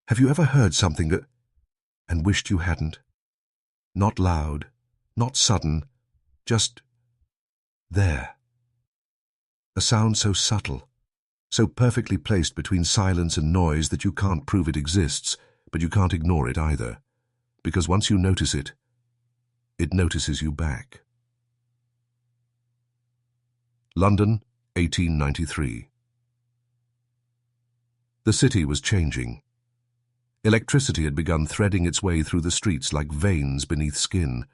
Have you ever heard something and wished you hadn't? Not loud, not sudden, just there. A sound so subtle, so perfectly placed between silence and noise that you can't prove it exists, but you can't ignore it either. Because once you notice it, it notices you back. London, 1893. The city was changing. Electricity had begun threading its way through the streets like veins beneath skin,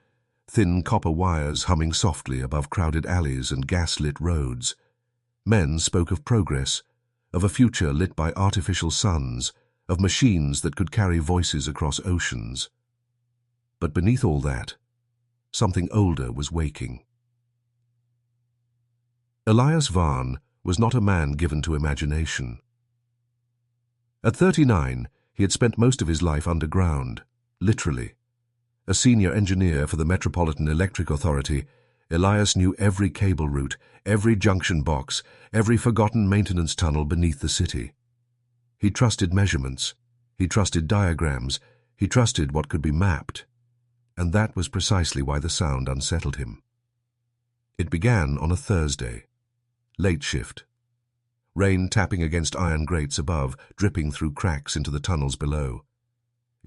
thin copper wires humming softly above crowded alleys and gas-lit roads. Men spoke of progress, of a future lit by artificial suns, of machines that could carry voices across oceans. But beneath all that, something older was waking. Elias Varn was not a man given to imagination. At 39, he had spent most of his life underground, literally. A senior engineer for the Metropolitan Electric Authority, Elias knew every cable route, every junction box, every forgotten maintenance tunnel beneath the city. He trusted measurements, he trusted diagrams, he trusted what could be mapped. And that was precisely why the sound unsettled him. It began on a Thursday, late shift. Rain tapping against iron grates above, dripping through cracks into the tunnels below.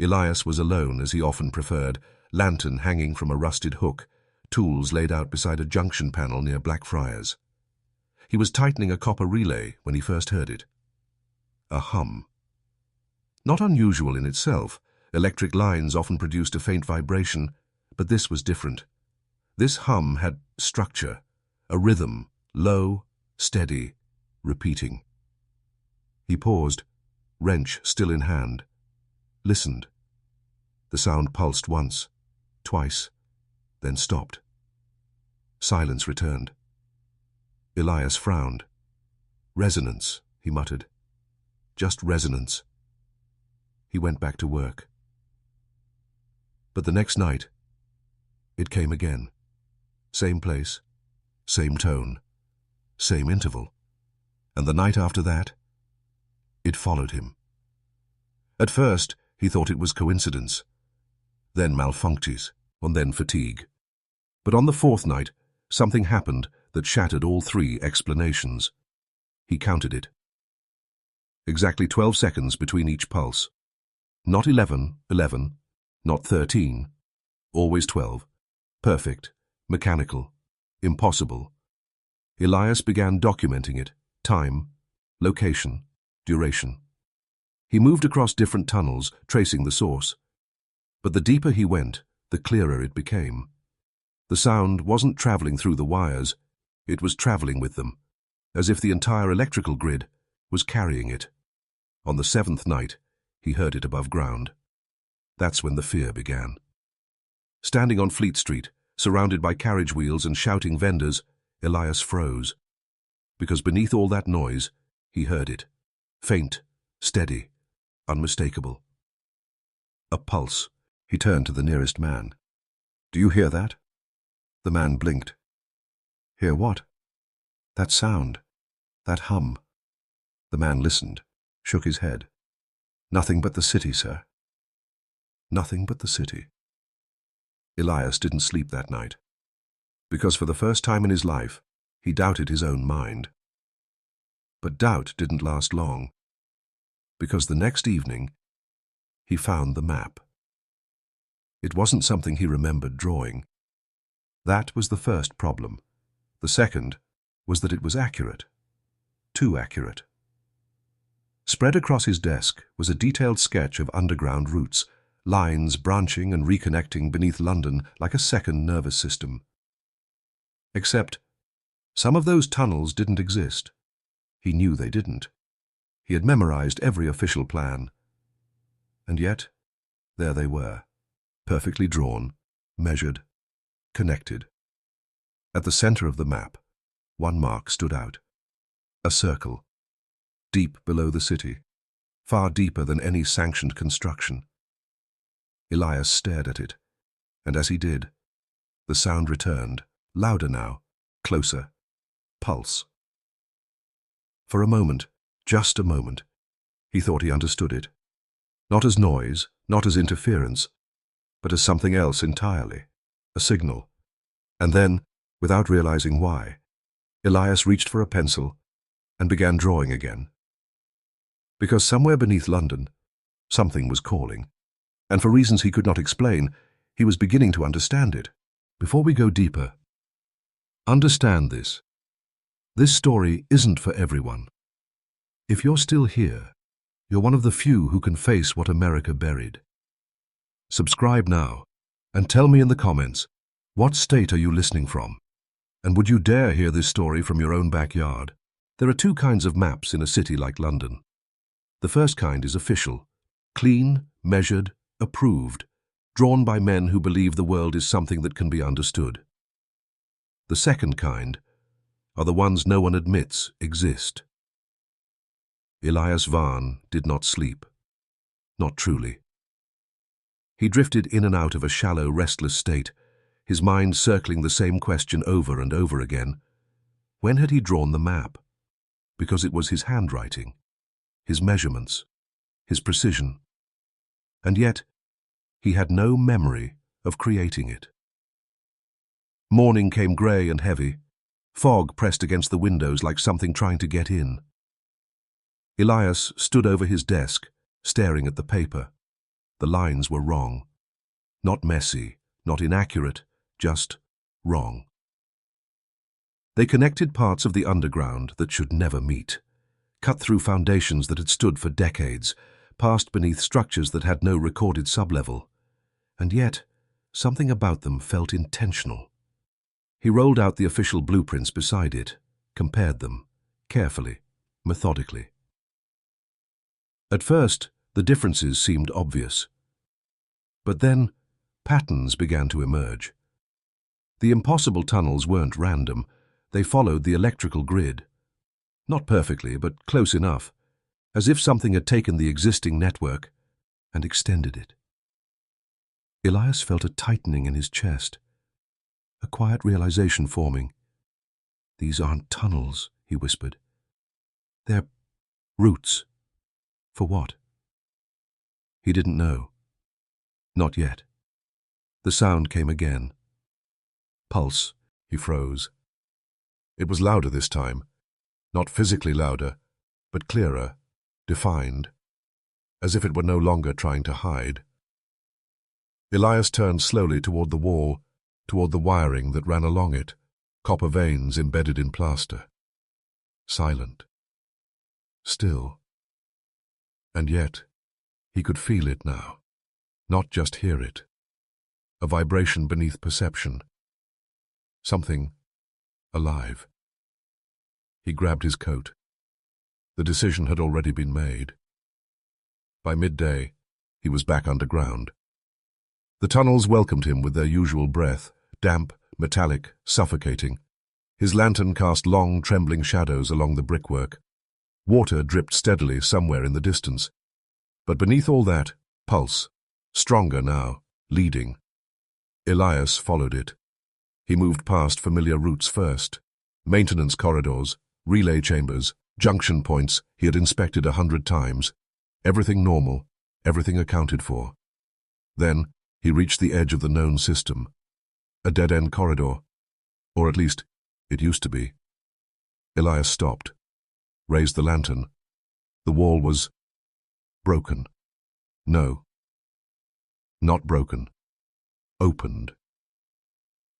Elias was alone, as he often preferred, lantern hanging from a rusted hook, tools laid out beside a junction panel near Blackfriars. He was tightening a copper relay when he first heard it. A hum. Not unusual in itself. Electric lines often produced a faint vibration, but this was different. This hum had structure, a rhythm, low, steady, repeating. He paused, wrench still in hand, listened. The sound pulsed once, twice, then stopped. Silence returned. Elias frowned. Resonance, he muttered. Just resonance. He went back to work. But the next night, it came again. Same place, same tone, same interval. And the night after that, it followed him. At first, he thought it was coincidence, then malfuncties, and then fatigue. But on the fourth night, something happened that shattered all three explanations. He counted it. Exactly 12 seconds between each pulse. Not 11, not 13, always 12. Perfect, mechanical, impossible. Elias began documenting it, time, location, duration. He moved across different tunnels, tracing the source. But the deeper he went, the clearer it became. The sound wasn't traveling through the wires, it was traveling with them, as if the entire electrical grid was carrying it. On the seventh night, he heard it above ground. That's when the fear began. Standing on Fleet Street, surrounded by carriage wheels and shouting vendors, Elias froze. Because beneath all that noise, he heard it. Faint, steady, unmistakable. A pulse. He turned to the nearest man. "Do you hear that?" The man blinked. "Hear what?" "That sound. That hum." The man listened, shook his head. "Nothing but the city, sir." Nothing but the city. Elias didn't sleep that night, because for the first time in his life, he doubted his own mind. But doubt didn't last long, because the next evening, he found the map. It wasn't something he remembered drawing. That was the first problem. The second was that it was accurate. Too accurate. Spread across his desk was a detailed sketch of underground routes, lines branching and reconnecting beneath London like a second nervous system. Except, some of those tunnels didn't exist. He knew they didn't. He had memorized every official plan. And yet, there they were, perfectly drawn, measured, connected. At the center of the map, one mark stood out. A circle, deep below the city, far deeper than any sanctioned construction. Elias stared at it, and as he did, the sound returned, louder now, closer, pulse. For a moment, just a moment, he thought he understood it. Not as noise, not as interference, but as something else entirely, a signal. And then, without realizing why, Elias reached for a pencil and began drawing again. Because somewhere beneath London, something was calling, and for reasons he could not explain, he was beginning to understand it. Before we go deeper, understand this. This story isn't for everyone. If you're still here, you're one of the few who can face what America buried. Subscribe now, and tell me in the comments, what state are you listening from? And would you dare hear this story from your own backyard? There are two kinds of maps in a city like London. The first kind is official, clean, measured, approved, drawn by men who believe the world is something that can be understood. The second kind are the ones no one admits exist. Elias Varn did not sleep. Not truly. He drifted in and out of a shallow, restless state, his mind circling the same question over and over again. When had he drawn the map? Because it was his handwriting, his measurements, his precision. And yet, he had no memory of creating it. Morning came grey and heavy. Fog pressed against the windows like something trying to get in. Elias stood over his desk, staring at the paper. The lines were wrong. Not messy, not inaccurate, just wrong. They connected parts of the underground that should never meet, cut through foundations that had stood for decades, passed beneath structures that had no recorded sublevel. And yet, something about them felt intentional. He rolled out the official blueprints beside it, compared them, carefully, methodically. At first, the differences seemed obvious. But then, patterns began to emerge. The impossible tunnels weren't random. They followed the electrical grid. Not perfectly, but close enough, as if something had taken the existing network and extended it. Elias felt a tightening in his chest, a quiet realization forming. These aren't tunnels, he whispered. They're roots. For what? He didn't know. Not yet. The sound came again. Pulse. He froze. It was louder this time. Not physically louder, but clearer, defined, as if it were no longer trying to hide. Elias turned slowly toward the wall, toward the wiring that ran along it, copper veins embedded in plaster. Silent. Still. And yet, he could feel it now, not just hear it. A vibration beneath perception. Something alive. He grabbed his coat. The decision had already been made. By midday, he was back underground. The tunnels welcomed him with their usual breath, damp, metallic, suffocating. His lantern cast long, trembling shadows along the brickwork. Water dripped steadily somewhere in the distance. But beneath all that, pulse, stronger now, leading. Elias followed it. He moved past familiar routes first. Maintenance corridors, relay chambers, junction points he had inspected 100 times. Everything normal, everything accounted for. Then he reached the edge of the known system. A dead-end corridor. Or at least, it used to be. Elias stopped, raised the lantern. The wall was broken. No. Not broken. Opened.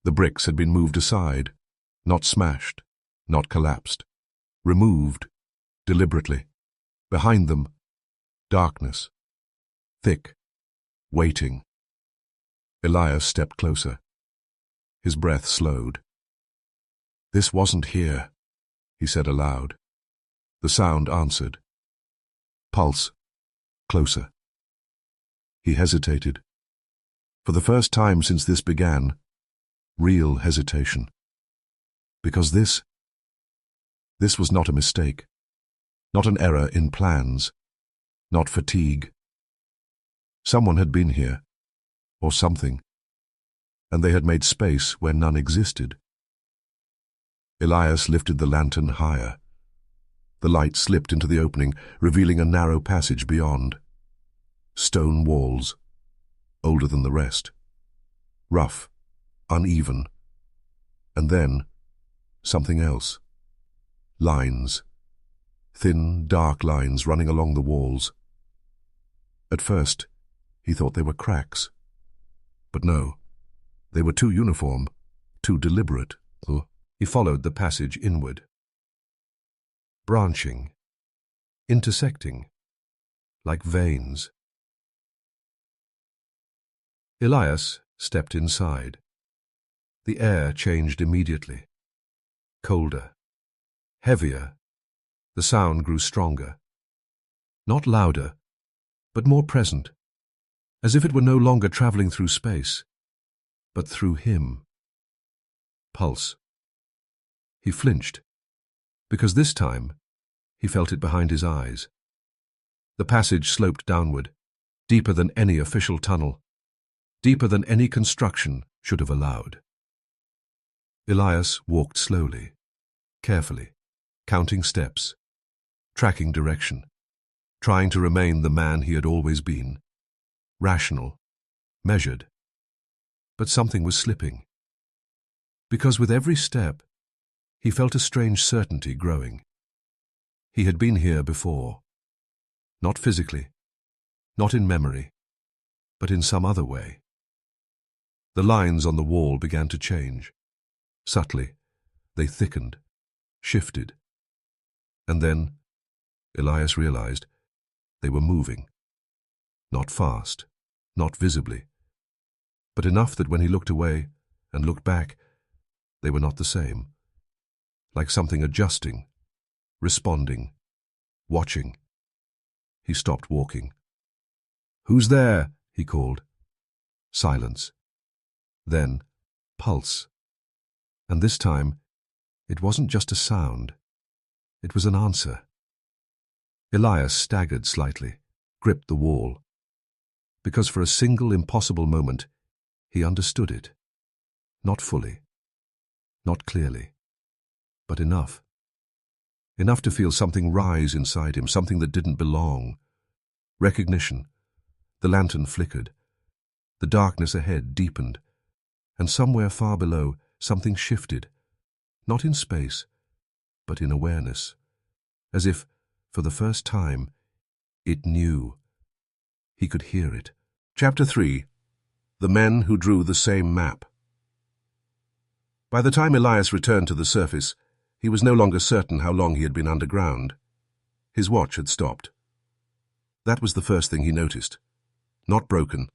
The bricks had been moved aside, not smashed, not collapsed. Removed, deliberately. Behind them, darkness. Thick, waiting. Elias stepped closer. His breath slowed. "This wasn't here," he said aloud. The sound answered. Pulse. Closer. He hesitated. For the first time since this began, real hesitation. Because this was not a mistake. Not an error in plans. Not fatigue. Someone had been here, or something, and they had made space where none existed. Elias lifted the lantern higher. The light slipped into the opening, revealing a narrow passage beyond. Stone walls, older than the rest. Rough, uneven. And then, something else. Lines. Thin, dark lines running along the walls. At first, he thought they were cracks. But no, they were too uniform, too deliberate. He followed the passage inward. Branching, intersecting, like veins. Elias stepped inside. The air changed immediately. Colder, heavier. The sound grew stronger. Not louder, but more present, as if it were no longer traveling through space, but through him. Pulse. He flinched, because this time he felt it behind his eyes. The passage sloped downward, deeper than any official tunnel, deeper than any construction should have allowed. Elias walked slowly, carefully, counting steps, tracking direction, trying to remain the man he had always been, rational, measured. But something was slipping, because with every step, he felt a strange certainty growing. He had been here before, not physically, not in memory, but in some other way. The lines on the wall began to change. Subtly, they thickened, shifted. And then, Elias realized, they were moving. Not fast, not visibly, but enough that when he looked away and looked back, they were not the same. Like something adjusting, responding, watching. He stopped walking. "Who's there?" he called. Silence. Then, pulse. And this time, it wasn't just a sound. It was an answer. Elias staggered slightly, gripped the wall. Because for a single impossible moment, he understood it. Not fully. Not clearly. But enough. Enough to feel something rise inside him, something that didn't belong. Recognition. The lantern flickered. The darkness ahead deepened. And somewhere far below, something shifted. Not in space, but in awareness. As if, for the first time, it knew. He could hear it. Chapter 3. The Men Who Drew the Same Map. By the time Elias returned to the surface, he was no longer certain how long he had been underground. His watch had stopped. That was the first thing he noticed. Not broken,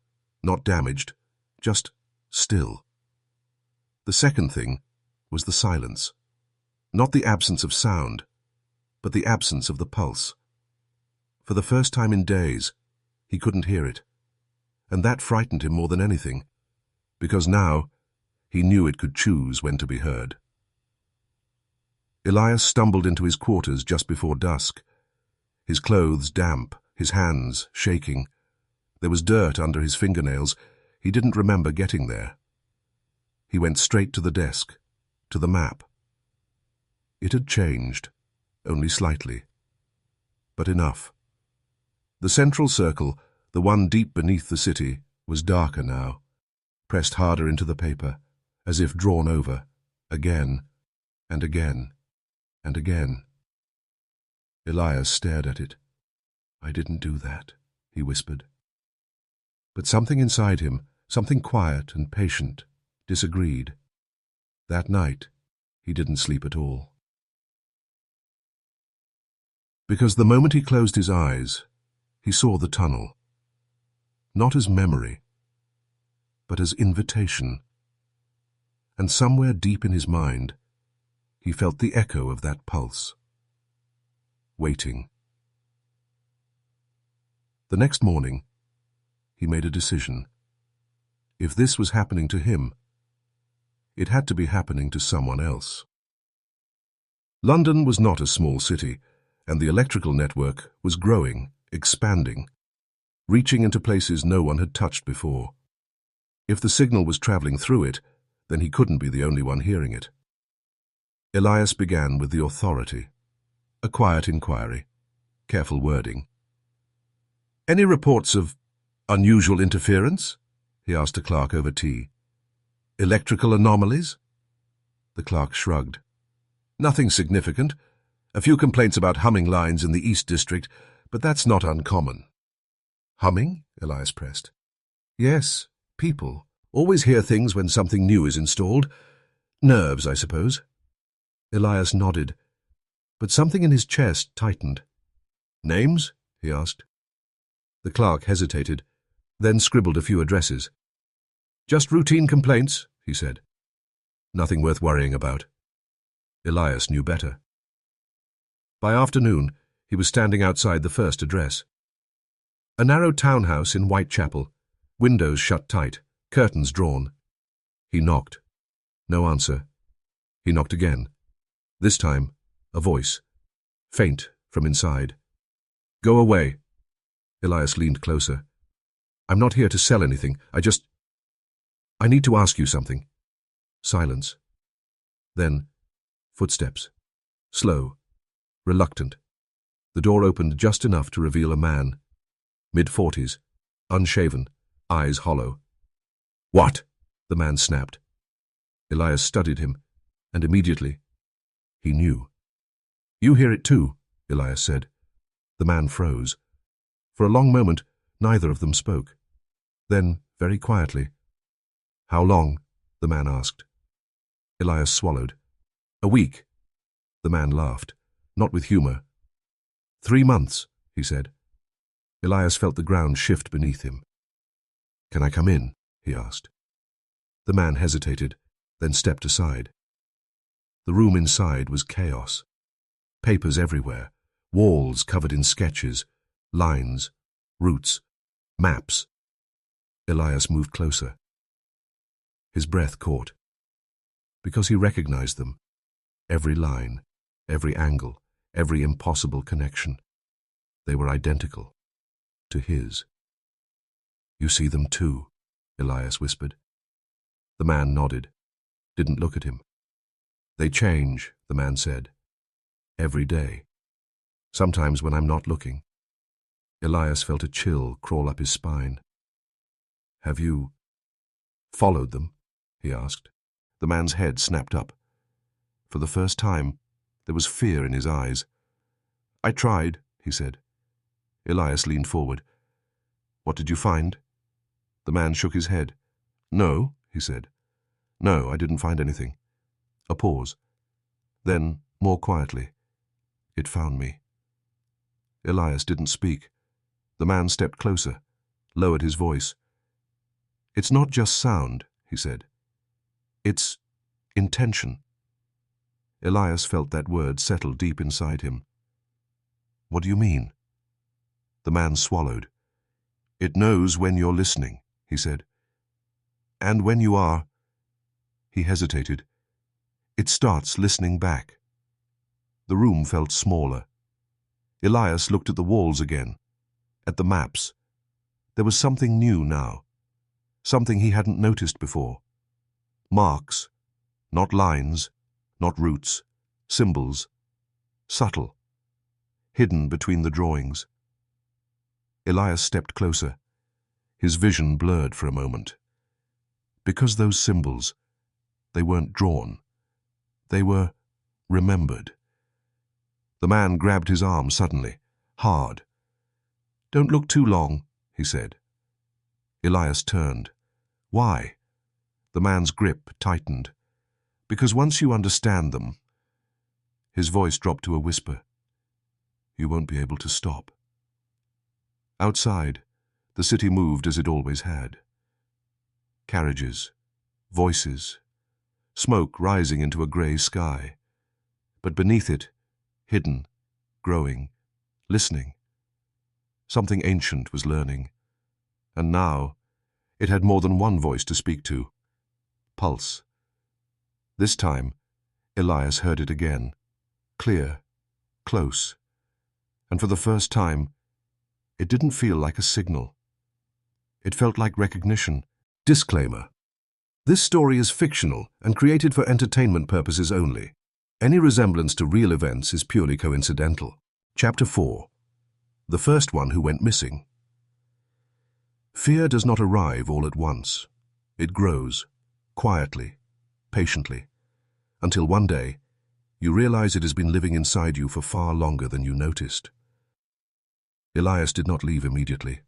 not damaged, just still. The second thing was the silence. Not the absence of sound, but the absence of the pulse. For the first time in days, he couldn't hear it. And that frightened him more than anything, because now he knew it could choose when to be heard. Elias stumbled into his quarters just before dusk, his clothes damp, his hands shaking. There was dirt under his fingernails. He didn't remember getting there. He went straight to the desk, to the map. It had changed, only slightly, but enough. The central circle, the one deep beneath the city, was darker now, pressed harder into the paper, as if drawn over, again, and again, and again. Elias stared at it. "I didn't do that," he whispered. But something inside him, something quiet and patient, disagreed. That night, he didn't sleep at all. Because the moment he closed his eyes, he saw the tunnel. Not as memory, but as invitation. And somewhere deep in his mind, he felt the echo of that pulse. Waiting. The next morning, he made a decision. If this was happening to him, it had to be happening to someone else. London was not a small city, and the electrical network was growing, expanding, reaching into places no one had touched before. If the signal was traveling through it, then he couldn't be the only one hearing it. Elias began with the authority. A quiet inquiry, careful wording. "Any reports of Unusual interference? He asked a clerk over tea. Electrical anomalies? The clerk shrugged. Nothing significant. A few complaints about humming lines in the East District, but that's not uncommon. Humming? Elias pressed. Yes, people. Always hear things when something new is installed. Nerves, I suppose. Elias nodded, but something in his chest tightened. Names? He asked. The clerk hesitated, then scribbled a few addresses. Just routine complaints, he said. Nothing worth worrying about. Elias knew better. By afternoon, he was standing outside the first address. A narrow townhouse in Whitechapel, windows shut tight, curtains drawn. He knocked. No answer. He knocked again. This time, a voice, faint from inside. Go away. Elias leaned closer. I'm not here to sell anything. I need to ask you something. Silence. Then, footsteps. Slow. Reluctant. The door opened just enough to reveal a man. Mid-40s. Unshaven. Eyes hollow. What? The man snapped. Elias studied him, and immediately, he knew. You hear it too, Elias said. The man froze. For a long moment, neither of them spoke. Then, very quietly, How long? The man asked. Elias swallowed. A week. The man laughed, not with humor. 3 months, he said. Elias felt the ground shift beneath him. Can I come in? He asked. The man hesitated, then stepped aside. The room inside was chaos. Papers everywhere, walls covered in sketches, lines, routes, maps. Elias moved closer. His breath caught. Because he recognized them. Every line, every angle, every impossible connection. They were identical. To his. You see them too, Elias whispered. The man nodded, didn't look at him. They change, the man said. Every day. Sometimes when I'm not looking. Elias felt a chill crawl up his spine. Have you followed them? He asked. The man's head snapped up. For the first time, there was fear in his eyes. I tried, he said. Elias leaned forward. What did you find? The man shook his head. No, he said. No, I didn't find anything. A pause. Then, more quietly, it found me. Elias didn't speak. The man stepped closer, lowered his voice. It's not just sound, he said. It's intention. Elias felt that word settle deep inside him. What do you mean? The man swallowed. It knows when you're listening, he said. And when you are... He hesitated. It starts listening back. The room felt smaller. Elias looked at the walls again, at the maps. There was something new now, something he hadn't noticed before. Marks, not lines, not routes, symbols, subtle, hidden between the drawings. Elias stepped closer. His vision blurred for a moment. Because those symbols, they weren't drawn. They were remembered. The man grabbed his arm suddenly, hard. Don't look too long, he said. Elias turned. Why? The man's grip tightened. Because once you understand them... His voice dropped to a whisper. You won't be able to stop. Outside, the city moved as it always had. Carriages, voices, smoke rising into a grey sky. But beneath it, hidden, growing, listening. Something ancient was learning. And now, it had more than one voice to speak to. Pulse. This time, Elias heard it again. Clear, close. And for the first time, it didn't feel like a signal. It felt like recognition. Disclaimer. This story is fictional and created for entertainment purposes only. Any resemblance to real events is purely coincidental. Chapter 4. The first one who went missing. Fear does not arrive all at once. It grows, quietly, patiently, until one day you realize it has been living inside you for far longer than you noticed. Elias did not leave immediately.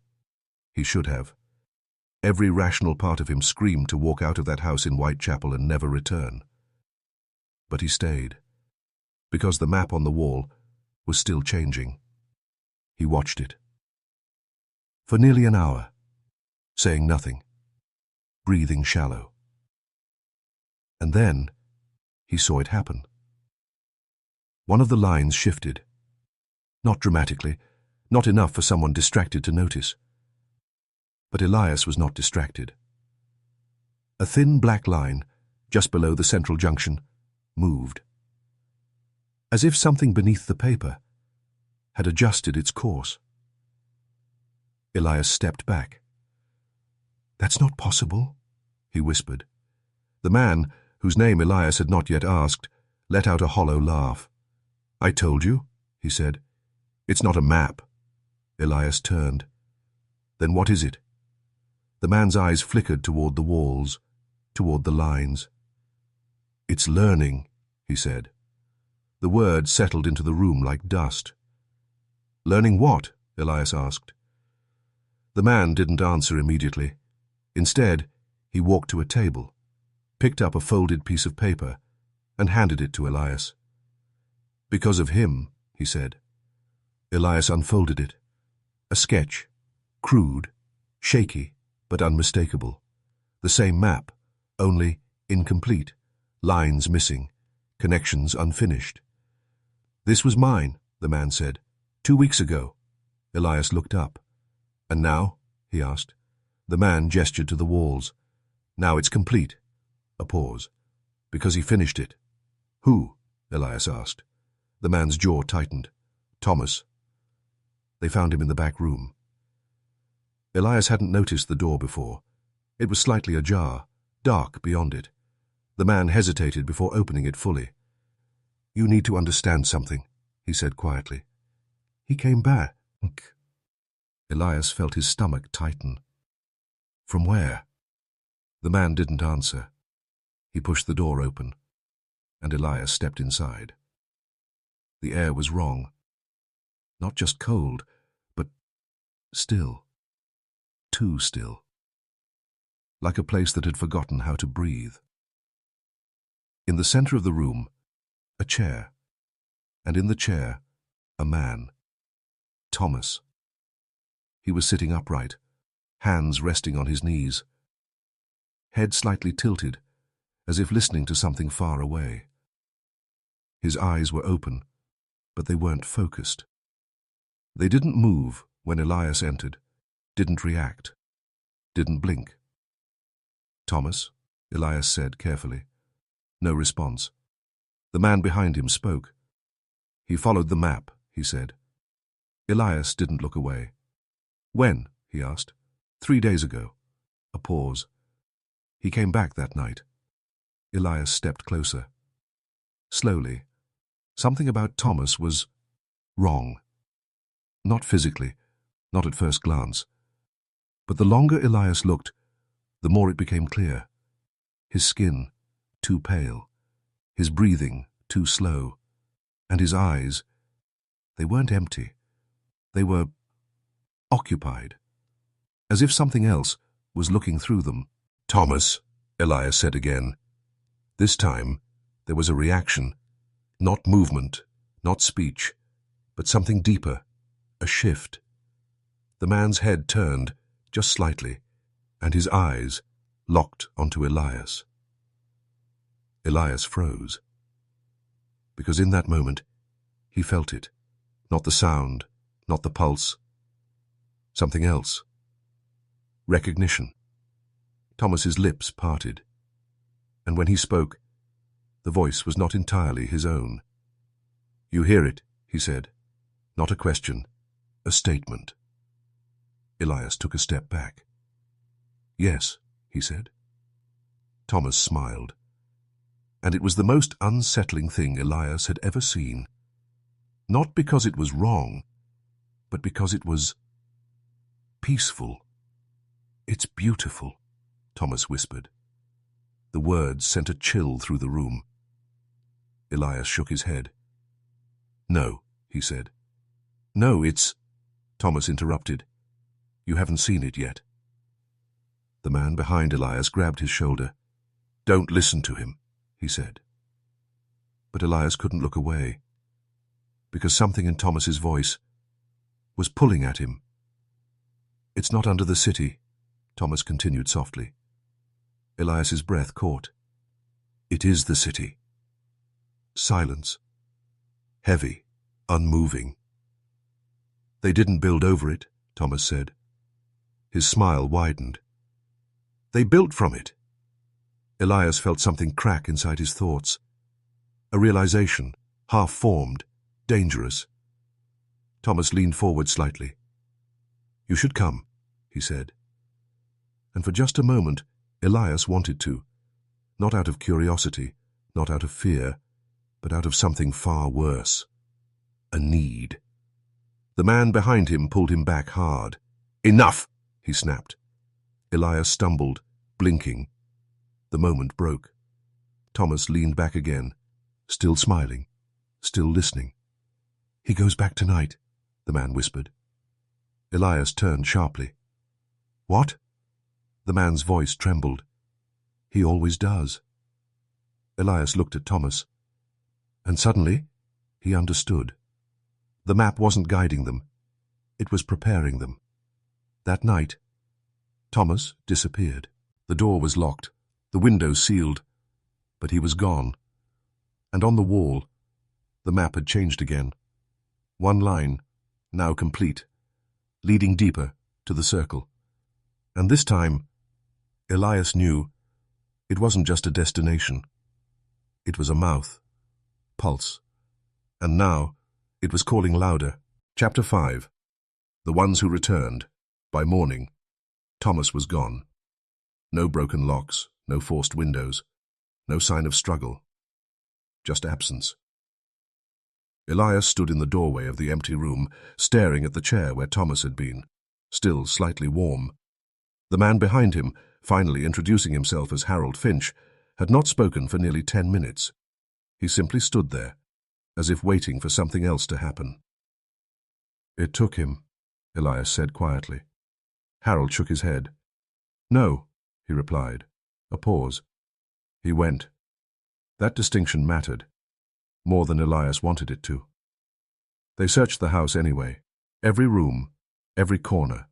He should have. Every rational part of him screamed to walk out of that house in Whitechapel and never return. But he stayed, because the map on the wall was still changing. He watched it. For nearly an hour, saying nothing, breathing shallow. And then he saw it happen. One of the lines shifted. Not dramatically, not enough for someone distracted to notice. But Elias was not distracted. A thin black line, just below the central junction, moved. As if something beneath the paper had adjusted its course. Elias stepped back. "That's not possible," he whispered. The man, whose name Elias had not yet asked, let out a hollow laugh. "I told you," he said. "It's not a map." Elias turned. "Then what is it?" The man's eyes flickered toward the walls, toward the lines. "It's learning," he said. The word settled into the room like dust. "Learning what?" Elias asked. The man didn't answer immediately. Instead, he walked to a table, picked up a folded piece of paper, and handed it to Elias. "Because of him," he said. Elias unfolded it. A sketch, crude, shaky, but unmistakable. The same map, only incomplete, lines missing, connections unfinished. "This was mine," the man said. 2 weeks ago." Elias looked up. "And now?" he asked. The man gestured to the walls. "Now it's complete." A pause. "Because he finished it." "Who?" Elias asked. The man's jaw tightened. "Thomas." They found him in the back room. Elias hadn't noticed the door before. It was slightly ajar, dark beyond it. The man hesitated before opening it fully. "You need to understand something," he said quietly. "He came back." Elias felt his stomach tighten. "From where?" The man didn't answer. He pushed the door open, and Elias stepped inside. The air was wrong. Not just cold, but still. Too still. Like a place that had forgotten how to breathe. In the center of the room, a chair, and in the chair, a man. Thomas. He was sitting upright, hands resting on his knees, head slightly tilted, as if listening to something far away. His eyes were open, but they weren't focused. They didn't move when Elias entered, didn't react, didn't blink. "Thomas," Elias said carefully. No response. The man behind him spoke. "He followed the map," he said. Elias didn't look away. "When?" he asked. 3 days ago." A pause. "He came back that night." Elias stepped closer. Slowly. Something about Thomas was wrong. Not physically, not at first glance. But the longer Elias looked, the more it became clear. His skin, too pale. His breathing, too slow. And his eyes, they weren't empty. They were occupied. As if something else was looking through them. "Thomas," Elias said again. This time, there was a reaction. Not movement, not speech, but something deeper, a shift. The man's head turned, just slightly, and his eyes locked onto Elias. Elias froze. Because in that moment, he felt it. Not the sound, not the pulse. Something else. Recognition. Thomas's lips parted. And when he spoke, the voice was not entirely his own. "You hear it," he said. Not a question, a statement. Elias took a step back. "Yes," he said. Thomas smiled. And it was the most unsettling thing Elias had ever seen. Not because it was wrong, but because it was peaceful. "It's beautiful," Thomas whispered. The words sent a chill through the room. Elias shook his head. "No," he said. "No, it's—" Thomas interrupted. "You haven't seen it yet." The man behind Elias grabbed his shoulder. "Don't listen to him," he said. But Elias couldn't look away, because something in Thomas's voice was pulling at him. "It's not under the city," Thomas continued softly. Elias's breath caught. "It is the city." Silence. Heavy, unmoving. "They didn't build over it," Thomas said. His smile widened. "They built from it." Elias felt something crack inside his thoughts. A realization, half-formed, dangerous. Thomas leaned forward slightly. "You should come," he said. And for just a moment, Elias wanted to. Not out of curiosity, not out of fear, but out of something far worse. A need. The man behind him pulled him back hard. "Enough!" he snapped. Elias stumbled, blinking. The moment broke. Thomas leaned back again, still smiling, still listening. "He goes back tonight," the man whispered. Elias turned sharply. "What?" The man's voice trembled. "He always does." Elias looked at Thomas, and suddenly he understood. The map wasn't guiding them. It was preparing them. That night, Thomas disappeared. The door was locked, the window sealed, but he was gone. And on the wall, the map had changed again. One line, now complete, leading deeper to the circle. And this time, Elias knew it wasn't just a destination. It was a mouth, pulse, and now it was calling louder. Chapter 5. The Ones Who Returned. By morning, Thomas was gone. No broken locks, no forced windows, no sign of struggle. Just absence. Elias stood in the doorway of the empty room, staring at the chair where Thomas had been, still slightly warm. The man behind him, finally introducing himself as Harold Finch, had not spoken for nearly 10 minutes. He simply stood there, as if waiting for something else to happen. "It took him," Elias said quietly. Harold shook his head. "No," he replied. A pause. "He went." That distinction mattered, more than Elias wanted it to. They searched the house anyway. Every room, every corner.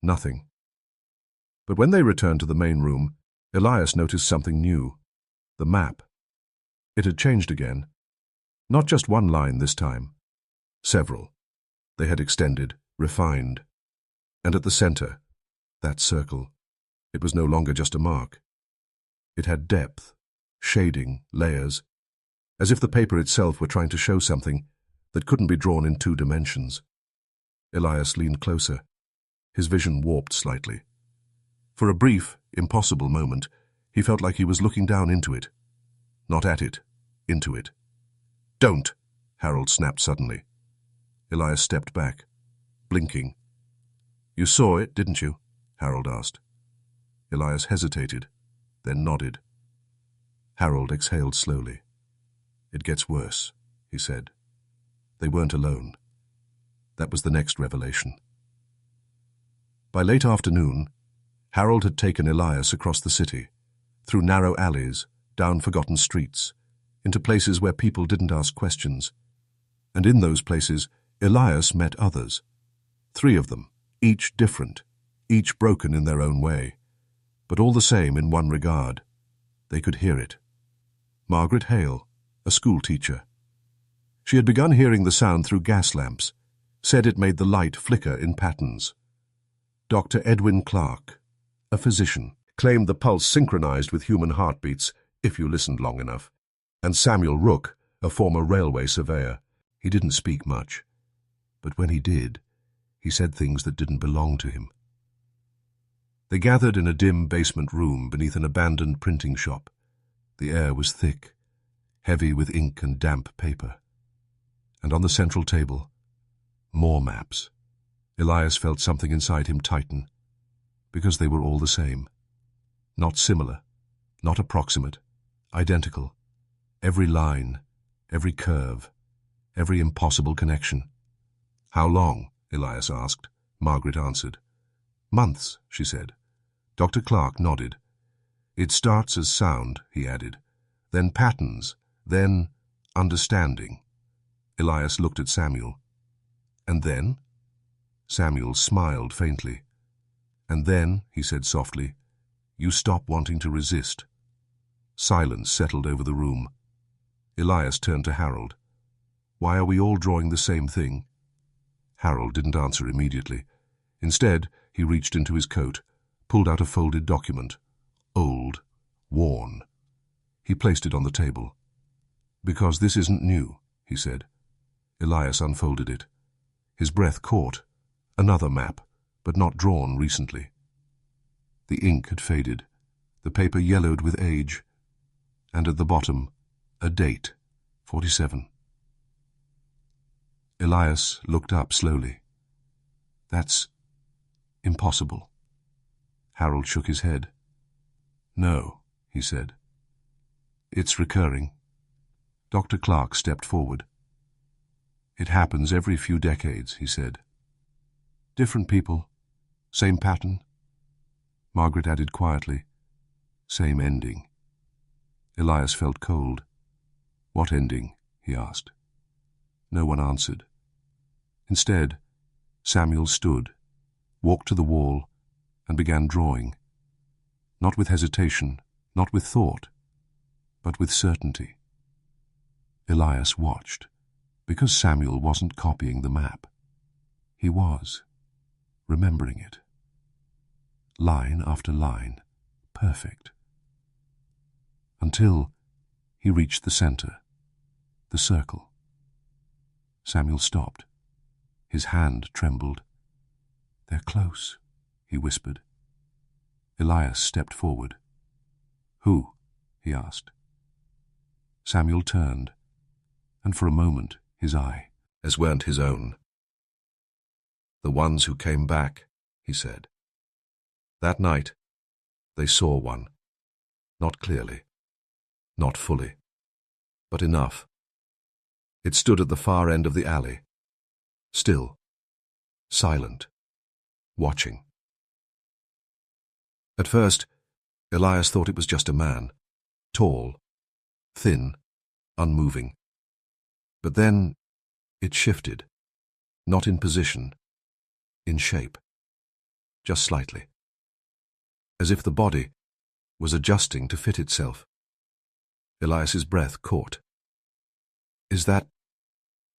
Nothing. But when they returned to the main room, Elias noticed something new. The map. It had changed again. Not just one line this time. Several. They had extended, refined. And at the center, that circle, it was no longer just a mark. It had depth, shading, layers, as if the paper itself were trying to show something that couldn't be drawn in 2 dimensions. Elias leaned closer, his vision warped slightly. For a brief, impossible moment, he felt like he was looking down into it. Not at it, into it. "Don't!" Harold snapped suddenly. Elias stepped back, blinking. "You saw it, didn't you?" Harold asked. Elias hesitated, then nodded. Harold exhaled slowly. "It gets worse," he said. They weren't alone. That was the next revelation. By late afternoon, Harold had taken Elias across the city, through narrow alleys, down forgotten streets, into places where people didn't ask questions. And in those places, Elias met others. 3 of them, each different, each broken in their own way, but all the same in one regard. They could hear it. Margaret Hale, a school teacher. She had begun hearing the sound through gas lamps, said it made the light flicker in patterns. Dr. Edwin Clark, a physician, claimed the pulse synchronized with human heartbeats if you listened long enough. And Samuel Rook, a former railway surveyor. He didn't speak much, but when he did, he said things that didn't belong to him. They gathered in a dim basement room beneath an abandoned printing shop. The air was thick, heavy with ink and damp paper. And on the central table, more maps. Elias felt something inside him tighten, Because they were all the same. Not similar, not approximate, identical. Every line, every curve, every impossible connection. "How long?" Elias asked. Margaret answered. "Months," she said. Dr. Clark nodded. "It starts as sound," he added, "then patterns, then understanding." Elias looked at Samuel. "And then?" Samuel smiled faintly. "And then," he said softly, "you stop wanting to resist." Silence settled over the room. Elias turned to Harold. "Why are we all drawing the same thing?" Harold didn't answer immediately. Instead, he reached into his coat, pulled out a folded document. Old, worn. He placed it on the table. "Because this isn't new," he said. Elias unfolded it. His breath caught. Another map, but not drawn recently. The ink had faded, the paper yellowed with age, and at the bottom, a date, 47. Elias looked up slowly. "That's impossible." Harold shook his head. "No," he said. "It's recurring." Dr. Clark stepped forward. "It happens every few decades," he said. "Different people, same pattern." Margaret added quietly, "Same ending." Elias felt cold. "What ending?" he asked. No one answered. Instead, Samuel stood, walked to the wall, and began drawing. Not with hesitation, not with thought, but with certainty. Elias watched, because Samuel wasn't copying the map. He was, remembering it. Line after line, perfect. Until he reached the center, the circle. Samuel stopped. His hand trembled. "They're close," he whispered. Elias stepped forward. "Who?" he asked. Samuel turned, and for a moment his eye, as weren't his own. "The ones who came back," he said. That night, they saw one. Not clearly, not fully, but enough. It stood at the far end of the alley, still, silent, watching. At first, Elias thought it was just a man, tall, thin, unmoving. But then it shifted, not in position, in shape, just slightly, as if the body was adjusting to fit itself. Elias's breath caught. "Is that—"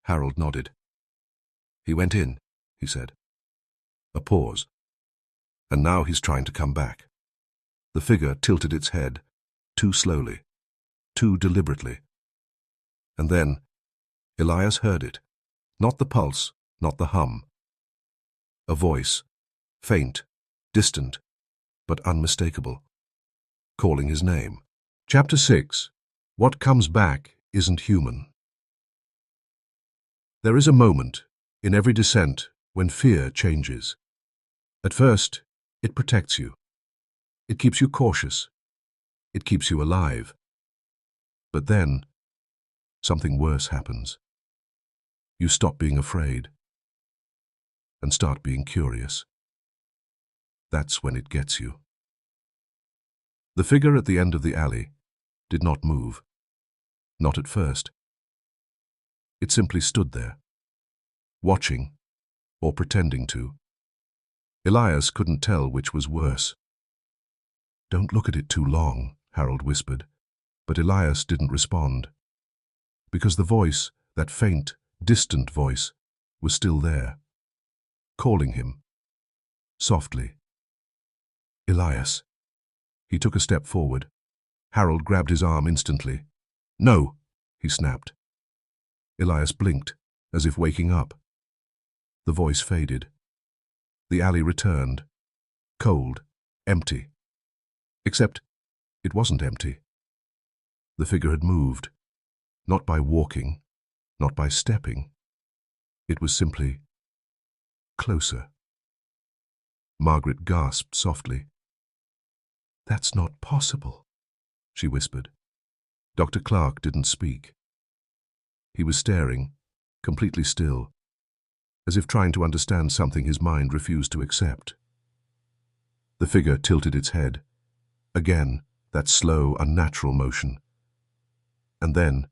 Harold nodded. "He went in," he said. A pause. "And now he's trying to come back." The figure tilted its head, too slowly, too deliberately. And then Elias heard it, not the pulse, not the hum. A voice, faint, distant, but unmistakable, calling his name. Chapter 6. What comes back isn't human. There is a moment in every descent when fear changes. At first, it protects you. It keeps you cautious. It keeps you alive. But then, something worse happens. You stop being afraid and start being curious. That's when it gets you. The figure at the end of the alley did not move. Not at first. It simply stood there, watching or pretending to. Elias couldn't tell which was worse. "Don't look at it too long," Harold whispered, but Elias didn't respond. Because the voice, that faint, distant voice, was still there, calling him, softly. "Elias." He took a step forward. Harold grabbed his arm instantly. "No," he snapped. Elias blinked, as if waking up. The voice faded. The alley returned, cold, empty. Except it wasn't empty. The figure had moved, not by walking, not by stepping. It was simply closer. Margaret gasped softly. "That's not possible," she whispered. Dr. Clark didn't speak. He was staring, completely still, as if trying to understand something his mind refused to accept. The figure tilted its head. Again, that slow, unnatural motion. And then,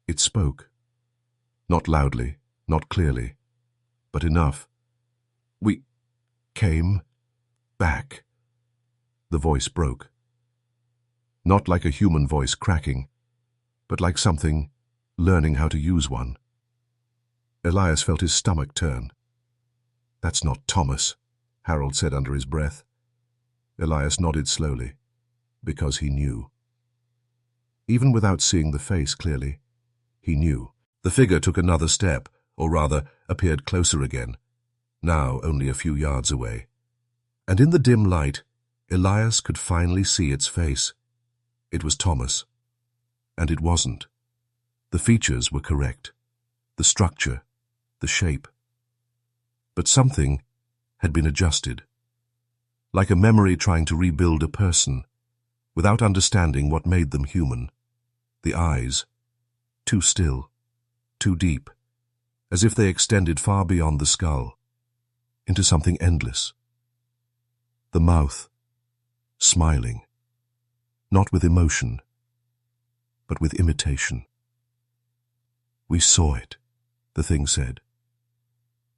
it spoke. Not loudly, not clearly, but enough. "We came back." The voice broke. Not like a human voice cracking, but like something learning how to use one. Elias felt his stomach turn. "That's not Thomas," Harold said under his breath. Elias nodded slowly, because he knew. Even without seeing the face clearly, he knew. The figure took another step, or rather, appeared closer again, now only a few yards away. And in the dim light, Elias could finally see its face. It was Thomas. And it wasn't. The features were correct. The structure, the shape. But something had been adjusted. Like a memory trying to rebuild a person, without understanding what made them human. The eyes, too still, too deep, as if they extended far beyond the skull, into something endless. The mouth, smiling, not with emotion, but with imitation. "We saw it," the thing said.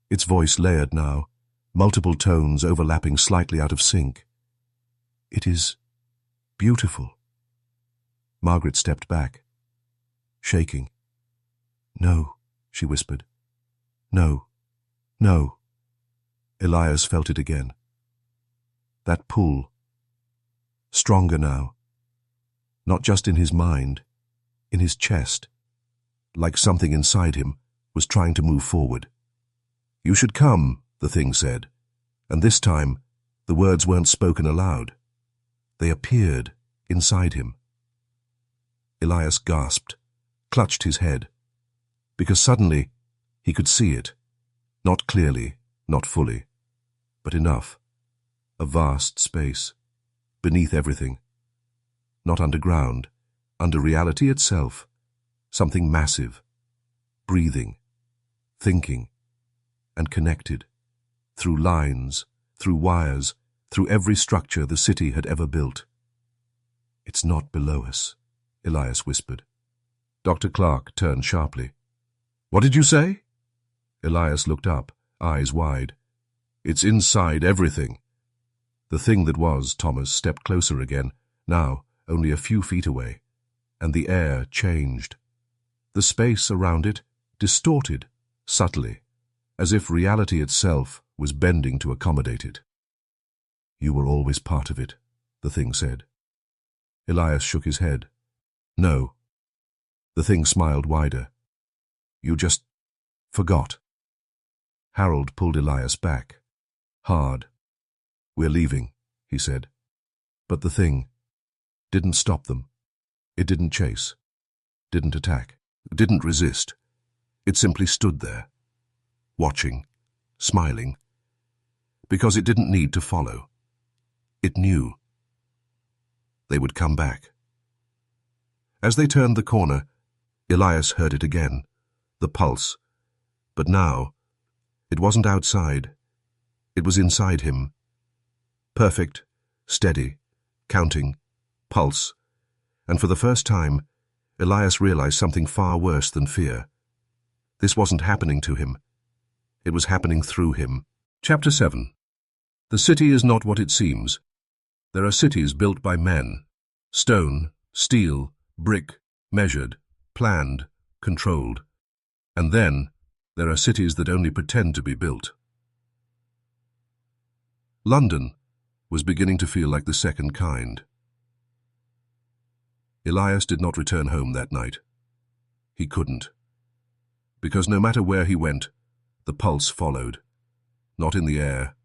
Its voice layered now, multiple tones overlapping slightly out of sync. "It is beautiful." Margaret stepped back, shaking. "No," she whispered. "No, no." Elias felt it again. That pull. Stronger now. Not just in his mind, in his chest. Like something inside him was trying to move forward. "You should come," the thing said. And this time, the words weren't spoken aloud. They appeared inside him. Elias gasped, clutched his head. Because suddenly, he could see it. Not clearly, not fully, but enough. A vast space, beneath everything. Not underground, under reality itself. Something massive, breathing, thinking, and connected. Through lines, through wires, through every structure the city had ever built. "It's not below us," Elias whispered. Dr. Clark turned sharply. "What did you say?" Elias looked up, eyes wide. "It's inside everything." The thing that was Thomas stepped closer again, now only a few feet away, and the air changed. The space around it distorted, subtly, as if reality itself was bending to accommodate it. "You were always part of it," the thing said. Elias shook his head. "No." The thing smiled wider. "You just forgot." Harold pulled Elias back. Hard. "We're leaving," he said. But the thing didn't stop them. It didn't chase, didn't attack, didn't resist. It simply stood there, watching, smiling, because it didn't need to follow. It knew. They would come back. As they turned the corner, Elias heard it again, the pulse. But now, it wasn't outside. It was inside him. Perfect, steady, counting, pulse. And for the first time, Elias realized something far worse than fear. This wasn't happening to him. It was happening through him. Chapter 7. The city is not what it seems. There are cities built by men. Stone, steel, brick, measured, planned, controlled. And then, there are cities that only pretend to be built. London was beginning to feel like the second kind. Elias did not return home that night. He couldn't. Because no matter where he went, the pulse followed. Not in the air,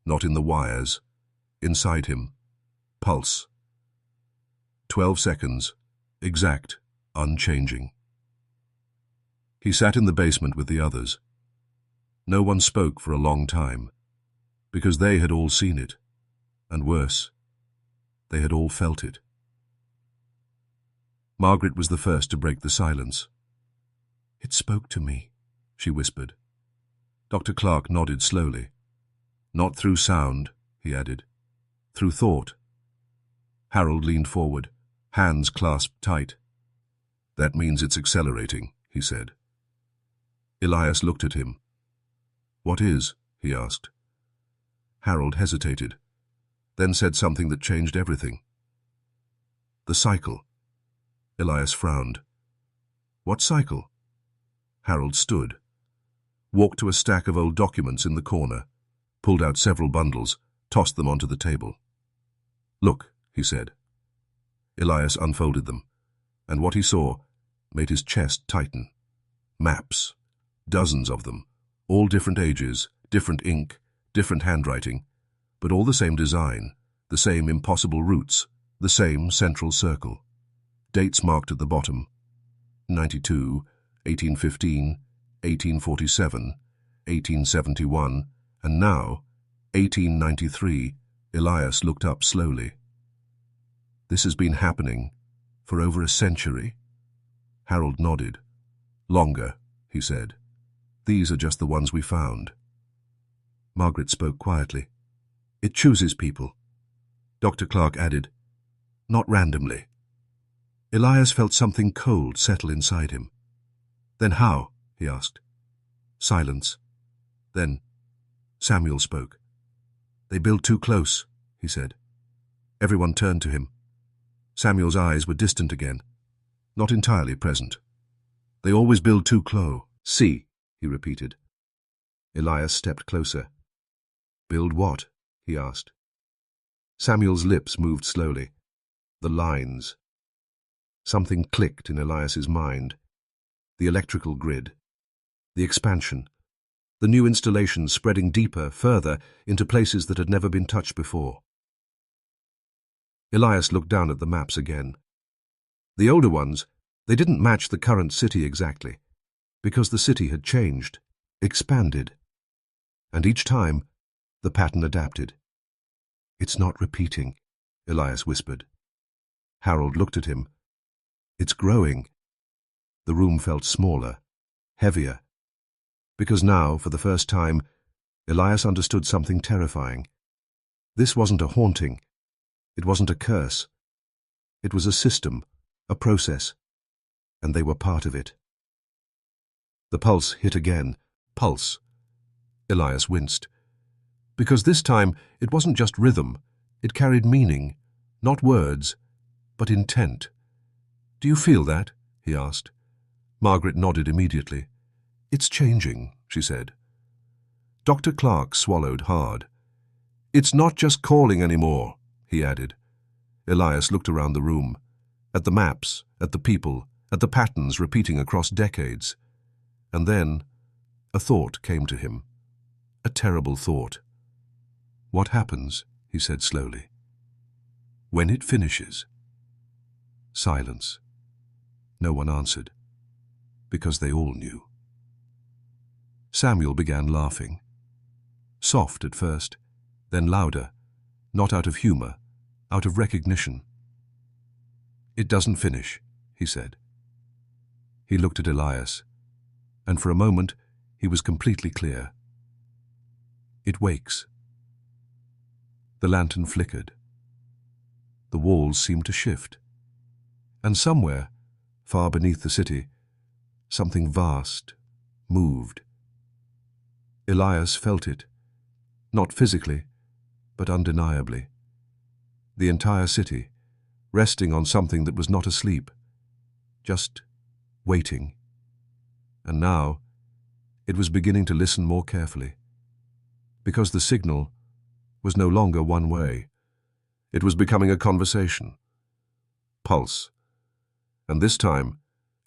not in the wires. Inside him. Pulse. 12 seconds. Exact. Unchanging. He sat in the basement with the others. No one spoke for a long time, because they had all seen it, and worse, they had all felt it. Margaret was the first to break the silence. "It spoke to me," she whispered. Dr. Clark nodded slowly. "Not through sound," he added. "Through thought." Harold leaned forward, hands clasped tight. "That means it's accelerating," he said. Elias looked at him. "What is?" he asked. Harold hesitated, then said something that changed everything. "The cycle." Elias frowned. "What cycle?" Harold stood, walked to a stack of old documents in the corner, pulled out several bundles, tossed them onto the table. "Look," he said. Elias unfolded them, and what he saw made his chest tighten. Maps, dozens of them, all different ages, different ink, different handwriting, but all the same design, the same impossible routes, the same central circle. Dates marked at the bottom: 92, 1815, 1847, 1871, and now 1893. Elias looked up slowly. "This has been happening for over a century?" Harold nodded. "Longer," he said. "These are just the ones we found." Margaret spoke quietly. "It chooses people," Dr. Clark added. "Not randomly." Elias felt something cold settle inside him. "Then how?" he asked. Silence. Then Samuel spoke. "They build too close," he said. Everyone turned to him. Samuel's eyes were distant again, not entirely present. "They always build too close." "See," he repeated. Elias stepped closer. "Build what?" he asked. Samuel's lips moved slowly. The lines. Something clicked in Elias's mind. The electrical grid. The expansion. The new installations spreading deeper, further, into places that had never been touched before. Elias looked down at the maps again. The older ones, they didn't match the current city exactly, because the city had changed, expanded. And each time, the pattern adapted. "It's not repeating," Elias whispered. Harold looked at him. "It's growing." The room felt smaller, heavier. Because now, for the first time, Elias understood something terrifying. This wasn't a haunting. It wasn't a curse. It was a system, a process, and they were part of it. The pulse hit again. Pulse. Elias winced. Because this time it wasn't just rhythm. It carried meaning, not words, but intent. "Do you feel that?" he asked. Margaret nodded immediately. "It's changing," she said. Dr. Clark swallowed hard. "It's not just calling anymore," he added. Elias looked around the room, at the maps, at the people, at the patterns repeating across decades. And then a thought came to him. A terrible thought. "What happens?" he said slowly. "When it finishes." Silence. No one answered, because they all knew. Samuel began laughing. Soft at first, then louder, not out of humor, out of recognition. "It doesn't finish," he said. He looked at Elias, and for a moment he was completely clear. "It wakes." The lantern flickered. The walls seemed to shift. And somewhere, far beneath the city, something vast moved. Elias felt it, not physically, but undeniably. The entire city, resting on something that was not asleep, just waiting. And now, it was beginning to listen more carefully, because the signal was no longer one way. It was becoming a conversation. Pulse. And this time,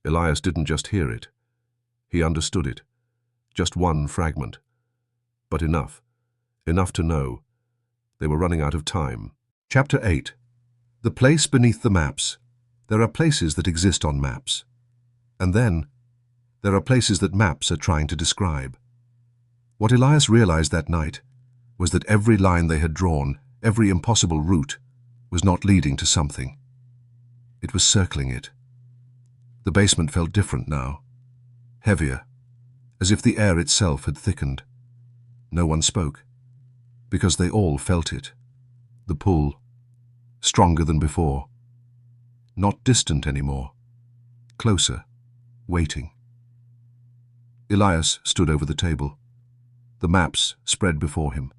Elias didn't just hear it. He understood it. Just one fragment. But enough. Enough to know. They were running out of time. Chapter 8. The place beneath the maps. There are places that exist on maps. And then, there are places that maps are trying to describe. What Elias realized that night was that every line they had drawn, every impossible route, was not leading to something. It was circling it. The basement felt different now, heavier, as if the air itself had thickened. No one spoke, because they all felt it. The pull, stronger than before. Not distant anymore. Closer, waiting. Elias stood over the table. The maps spread before him.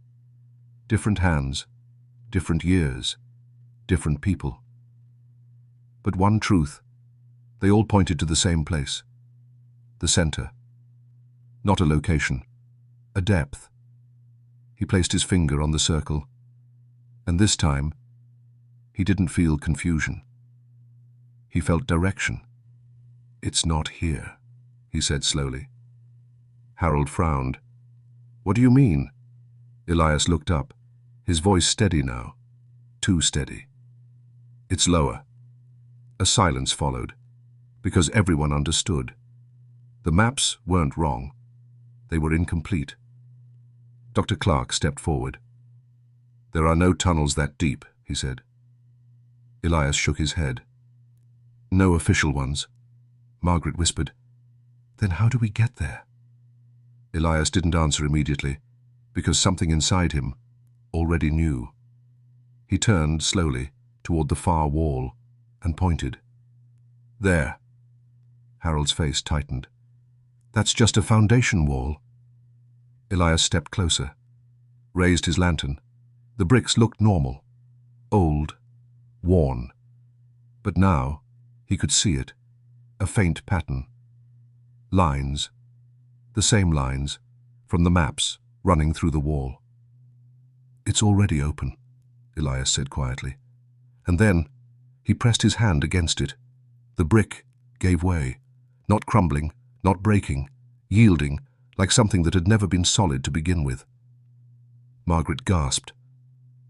Different hands, different years, different people. But one truth, they all pointed to the same place. The center. Not a location, a depth. He placed his finger on the circle, and this time, he didn't feel confusion. He felt direction. "It's not here," he said slowly. Harold frowned. "What do you mean?" Elias looked up, his voice steady now, too steady. "It's lower." A silence followed, because everyone understood. The maps weren't wrong. They were incomplete. Dr. Clark stepped forward. "There are no tunnels that deep," he said. Elias shook his head. "No official ones," Margaret whispered. "Then how do we get there?" Elias didn't answer immediately, because something inside him already knew. He turned slowly toward the far wall and pointed. "There." Harold's face tightened. "That's just a foundation wall." Elias stepped closer, raised his lantern. The bricks looked normal, old, worn. But now he could see it, a faint pattern. Lines, the same lines, from the maps running through the wall. "It's already open," Elias said quietly. And then he pressed his hand against it. The brick gave way, not crumbling, not breaking, yielding, like something that had never been solid to begin with. Margaret gasped.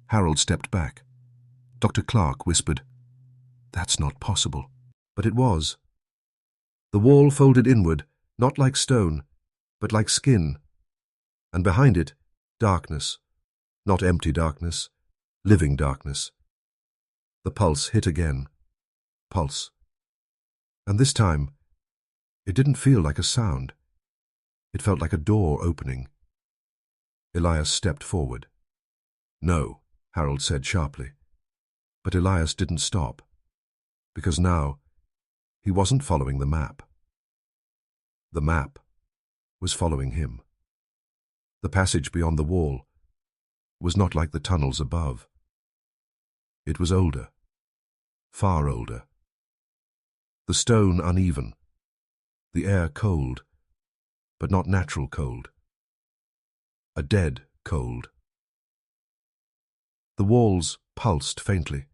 Harold stepped back. Dr. Clark whispered, "That's not possible." But it was. The wall folded inward, not like stone, but like skin. And behind it, darkness. Not empty darkness, living darkness. The pulse hit again. Pulse. And this time, it didn't feel like a sound. It felt like a door opening. Elias stepped forward. "No," Harold said sharply. But Elias didn't stop, because now he wasn't following the map. The map was following him. The passage beyond the wall was not like the tunnels above. It was older, far older. The stone uneven, the air cold, but not natural cold. A dead cold. The walls pulsed faintly,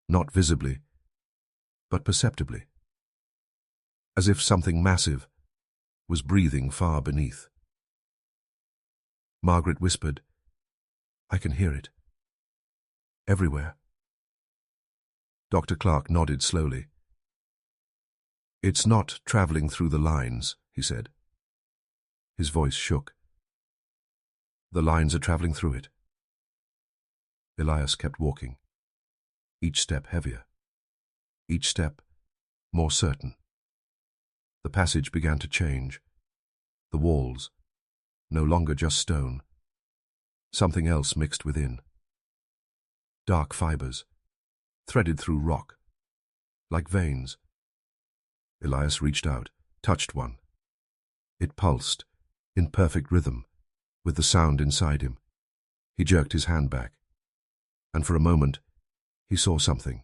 not visibly, but perceptibly, as if something massive was breathing far beneath. Margaret whispered, "I can hear it. Everywhere." Dr. Clark nodded slowly. "It's not traveling through the lines," he said. His voice shook. "The lines are traveling through it." Elias kept walking, each step heavier, each step more certain. The passage began to change. The walls, no longer just stone. Something else mixed within. Dark fibers, threaded through rock, like veins. Elias reached out, touched one. It pulsed, in perfect rhythm, with the sound inside him. He jerked his hand back, and for a moment he saw something,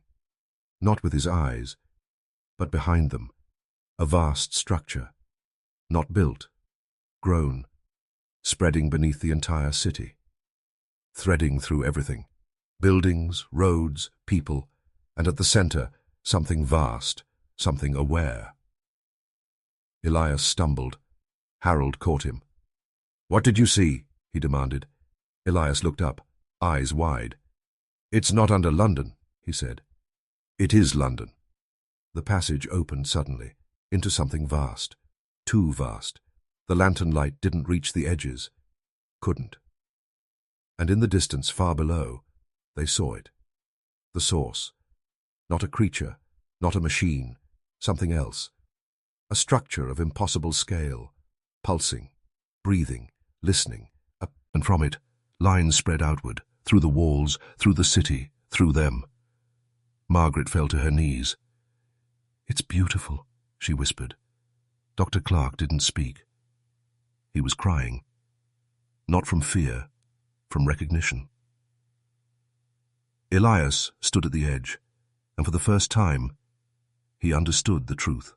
not with his eyes, but behind them, a vast structure, not built, grown, spreading beneath the entire city, threading through everything, buildings, roads, people, and at the center, something vast, something aware. Elias stumbled. Harold caught him. "What did you see?" he demanded. Elias looked up, eyes wide. "It's not under London," he said. "It is London." The passage opened suddenly, into something vast, too vast. The lantern light didn't reach the edges. Couldn't. And in the distance far below, they saw it. The source. Not a creature, not a machine, something else. A structure of impossible scale, pulsing, breathing, listening, and from it, lines spread outward, through the walls, through the city, through them. Margaret fell to her knees. "It's beautiful," she whispered. Dr. Clark didn't speak. He was crying. Not from fear, from recognition. Elias stood at the edge, and for the first time, he understood the truth.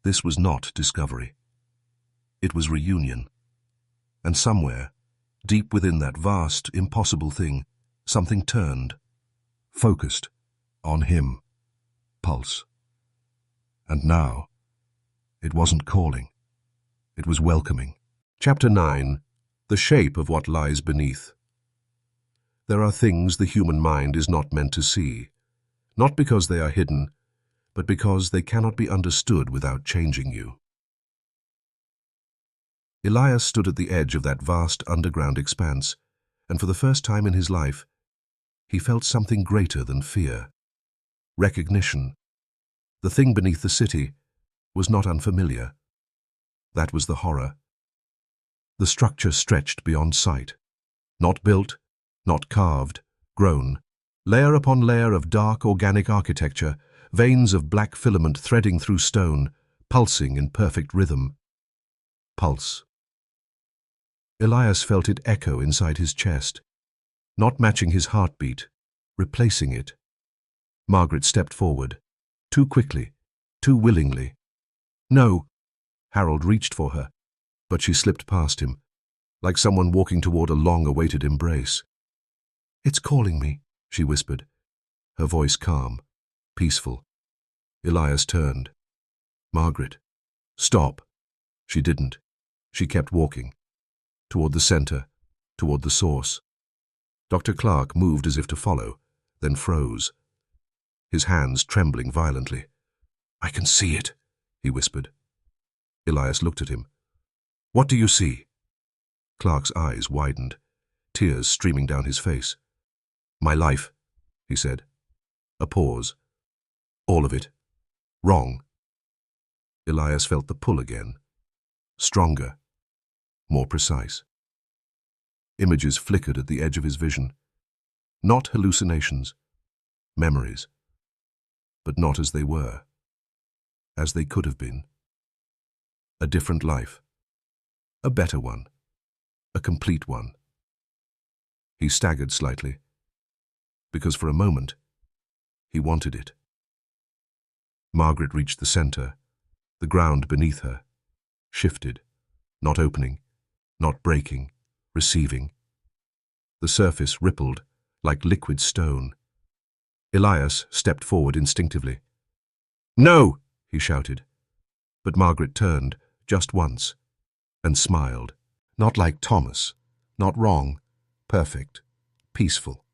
This was not discovery. It was reunion. And somewhere, deep within that vast, impossible thing, something turned, focused, on him. Pulse. And now, it wasn't calling. It was welcoming. Chapter 9. The shape of what lies beneath. There are things the human mind is not meant to see, not because they are hidden, but because they cannot be understood without changing you. Elias stood at the edge of that vast underground expanse, and for the first time in his life, he felt something greater than fear. Recognition. The thing beneath the city was not unfamiliar. That was the horror. The structure stretched beyond sight. Not built, not carved, grown. Layer upon layer of dark organic architecture, veins of black filament threading through stone, pulsing in perfect rhythm. Pulse. Elias felt it echo inside his chest, not matching his heartbeat, replacing it. Margaret stepped forward, too quickly, too willingly. "No!" Harold reached for her, but she slipped past him, like someone walking toward a long-awaited embrace. "It's calling me," she whispered, her voice calm, peaceful. Elias turned. "Margaret, stop." She didn't. She kept walking. Toward the center, toward the source. Dr. Clark moved as if to follow, then froze, his hands trembling violently. "I can see it," he whispered. Elias looked at him. "What do you see?" Clark's eyes widened, tears streaming down his face. "My life," he said. A pause. "All of it. Wrong." Elias felt the pull again. Stronger. More precise. Images flickered at the edge of his vision. Not hallucinations. Memories. But not as they were. As they could have been. A different life. A better one. A complete one. He staggered slightly, because for a moment, he wanted it. Margaret reached the center, the ground beneath her, shifted, not opening, not breaking, receiving. The surface rippled like liquid stone. Elias stepped forward instinctively. "No!" he shouted. But Margaret turned just once and smiled, not like Thomas, not wrong, perfect, peaceful.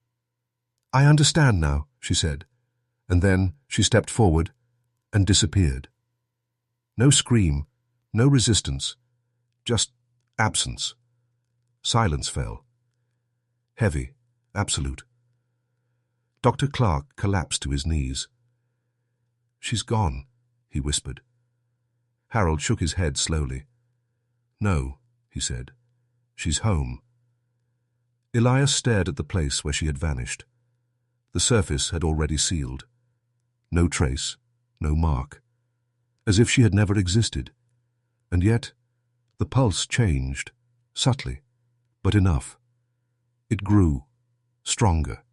"I understand now," she said, and then she stepped forward and disappeared. No scream, no resistance, just absence. Silence fell. Heavy, absolute. Dr. Clark collapsed to his knees. "She's gone," he whispered. Harold shook his head slowly. "No," he said. "She's home." Elias stared at the place where she had vanished. The surface had already sealed. No trace, no mark. As if she had never existed. And yet, the pulse changed, subtly, but enough. It grew, stronger.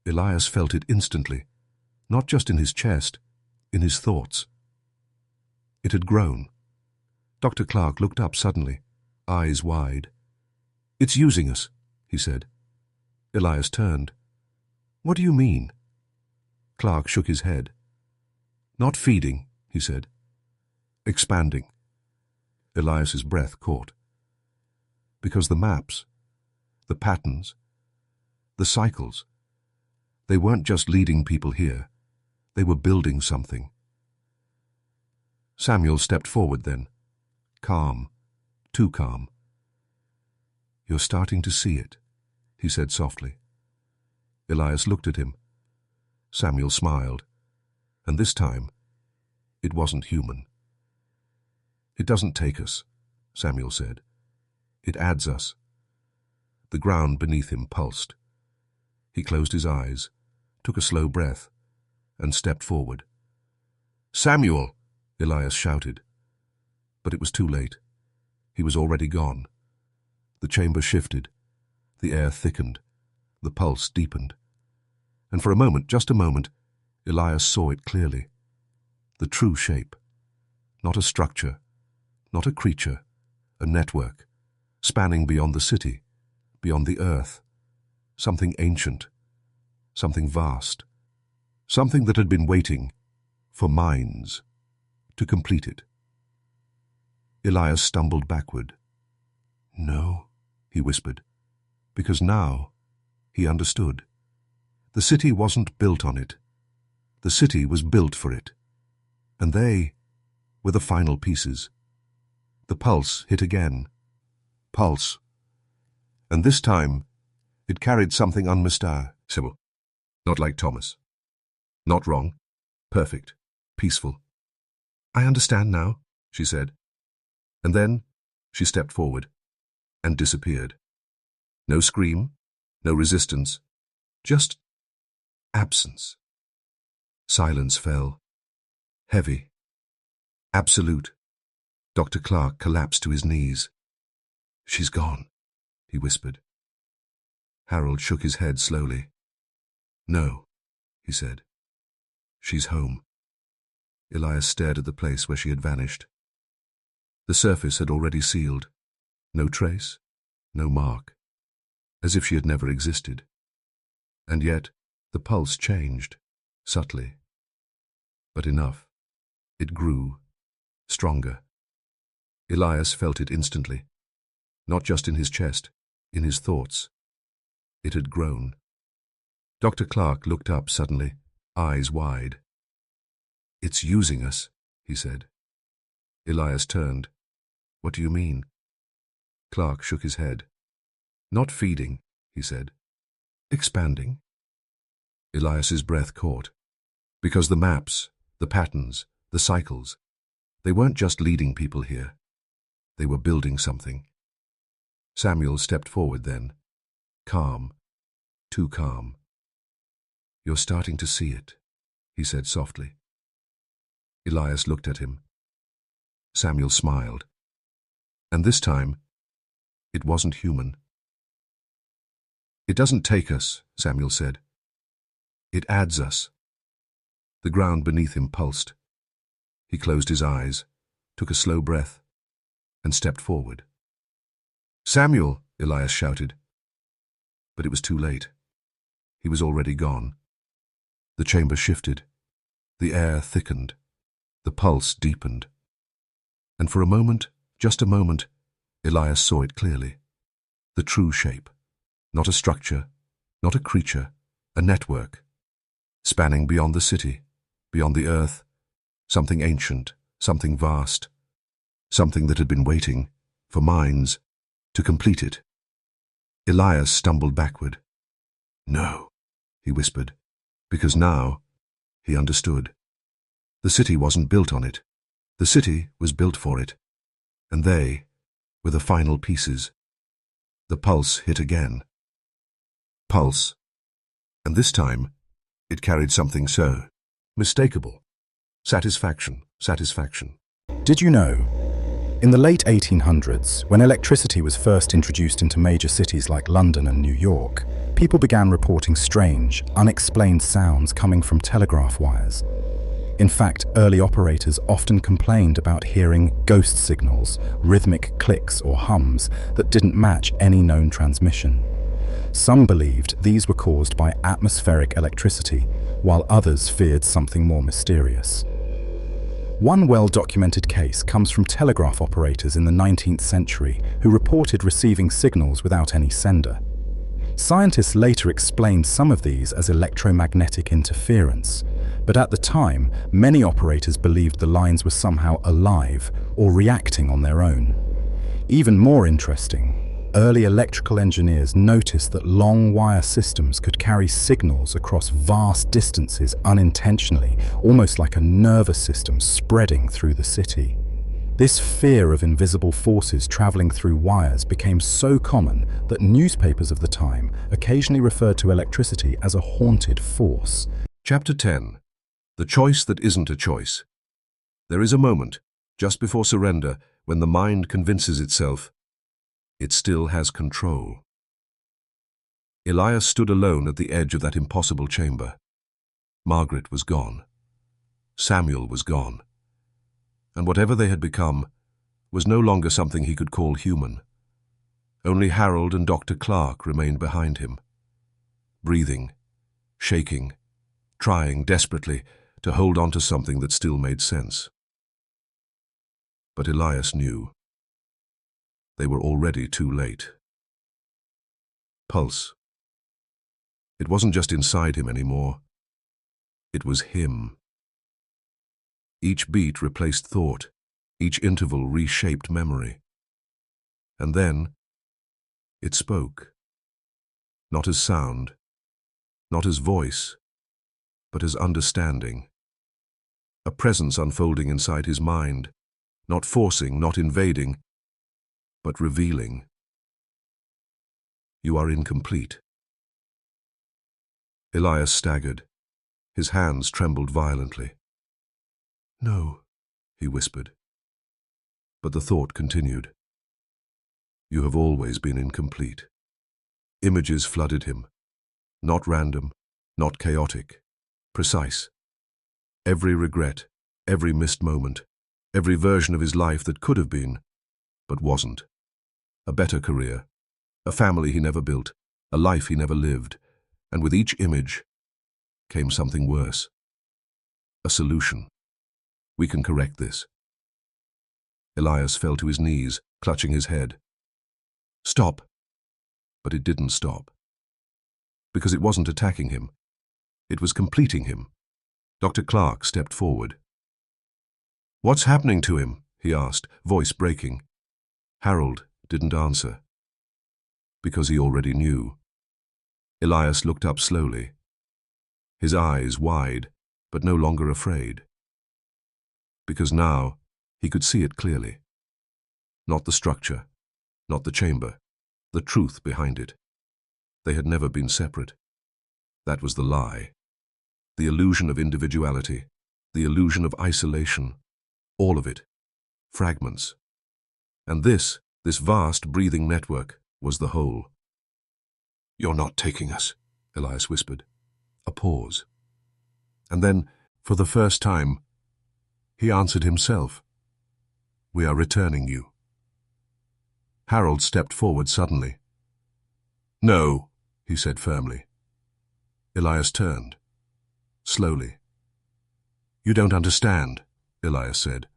Elias felt it instantly, not just in his chest, in his thoughts. It had grown. Dr. Clark looked up suddenly, eyes wide. "It's using us," he said. Elias turned. "What do you mean?" Clark shook his head. "Not feeding," he said. "Expanding." Elias's breath caught. Because the maps, the patterns, the cycles, they weren't just leading people here. They were building something. Samuel stepped forward then, calm, too calm. "You're starting to see it," he said softly. Elias looked at him. Samuel smiled, and this time, it wasn't human. "It doesn't take us," Samuel said. "It adds us." The ground beneath him pulsed. He closed his eyes, took a slow breath, and stepped forward. "Samuel!" Elias shouted. But it was too late. He was already gone. The chamber shifted. The air thickened. The pulse deepened. And for a moment, just a moment, Elias saw it clearly. The true shape. Not a structure, not a creature, a network, spanning beyond the city, beyond the earth. Something ancient, something vast, something that had been waiting for minds to complete it. Elias stumbled backward. "No," he whispered, because now he understood. The city wasn't built on it. The city was built for it. And they were the final pieces. The pulse hit again. Pulse. And this time, it carried something unmistakable. Not like Thomas. Not wrong. Perfect. Peaceful. "I understand now," she said. And then she stepped forward and disappeared. No scream, no resistance, just absence. Silence fell. Heavy. Absolute. Dr. Clark collapsed to his knees. "She's gone," he whispered. Harold shook his head slowly. "No," he said. "She's home." Elias stared at the place where she had vanished. The surface had already sealed. No trace, no mark, as if she had never existed. And yet the pulse changed, subtly. But enough. It grew, stronger. Elias felt it instantly, not just in his chest, in his thoughts. It had grown. Dr. Clark looked up suddenly, eyes wide. "It's using us," he said. Elias turned. "What do you mean?" Clark shook his head. "Not feeding," he said. "Expanding." Elias's breath caught. Because the maps, the patterns, the cycles, they weren't just leading people here. They were building something. Samuel stepped forward then. Calm. Too calm. "You're starting to see it," he said softly. Elias looked at him. Samuel smiled. And this time, it wasn't human. "It doesn't take us," Samuel said. "It adds us." The ground beneath him pulsed. He closed his eyes, took a slow breath, and stepped forward. "Samuel!" Elias shouted. But it was too late. He was already gone. The chamber shifted. The air thickened. The pulse deepened. And for a moment, just a moment, Elias saw it clearly. The true shape. Not a structure, not a creature, a network. Spanning beyond the city, beyond the earth, something ancient, something vast. Something that had been waiting for minds to complete it. Elias stumbled backward. "No," he whispered, because now he understood. The city wasn't built on it. The city was built for it. And they were the final pieces. The pulse hit again. Pulse. And this time, it carried something so mistakable. Satisfaction, satisfaction. Did you know? In the late 1800s, when electricity was first introduced into major cities like London and New York, people began reporting strange, unexplained sounds coming from telegraph wires. In fact, early operators often complained about hearing ghost signals, rhythmic clicks or hums that didn't match any known transmission. Some believed these were caused by atmospheric electricity, while others feared something more mysterious. One well-documented case comes from telegraph operators in the 19th century who reported receiving signals without any sender. Scientists later explained some of these as electromagnetic interference, but at the time, many operators believed the lines were somehow alive or reacting on their own. Even more interesting, early electrical engineers noticed that long wire systems could carry signals across vast distances unintentionally, almost like a nervous system spreading through the city. This fear of invisible forces traveling through wires became so common that newspapers of the time occasionally referred to electricity as a haunted force. Chapter 10. The Choice That Isn't a Choice. There is a moment, just before surrender, when the mind convinces itself it still has control. Elias stood alone at the edge of that impossible chamber. Margaret was gone. Samuel was gone. And whatever they had become was no longer something he could call human. Only Harold and Dr. Clark remained behind him, breathing, shaking, trying desperately to hold on to something that still made sense. But Elias knew. They were already too late. Pulse. It wasn't just inside him anymore. It was him. Each beat replaced thought. Each interval reshaped memory. And then, it spoke. Not as sound, not as voice, but as understanding. A presence unfolding inside his mind, not forcing, not invading, but revealing. You are incomplete. Elias staggered. His hands trembled violently. No, he whispered. But the thought continued. You have always been incomplete. Images flooded him. Not random, not chaotic, precise. Every regret, every missed moment, every version of his life that could have been, but wasn't. A better career, a family he never built, a life he never lived, and with each image came something worse. A solution. We can correct this. Elias fell to his knees, clutching his head. Stop. But it didn't stop. Because it wasn't attacking him. It was completing him. Dr. Clark stepped forward. What's happening to him? He asked, voice breaking. Harold didn't answer. Because he already knew. Elias looked up slowly. His eyes wide, but no longer afraid. Because now he could see it clearly. Not the structure, not the chamber, the truth behind it. They had never been separate. That was the lie. The illusion of individuality, the illusion of isolation, all of it, fragments. And this vast breathing network, was the whole. You're not taking us, Elias whispered. A pause. And then, for the first time, he answered himself. We are returning you. Harold stepped forward suddenly. No, he said firmly. Elias turned. Slowly. You don't understand, Elias said,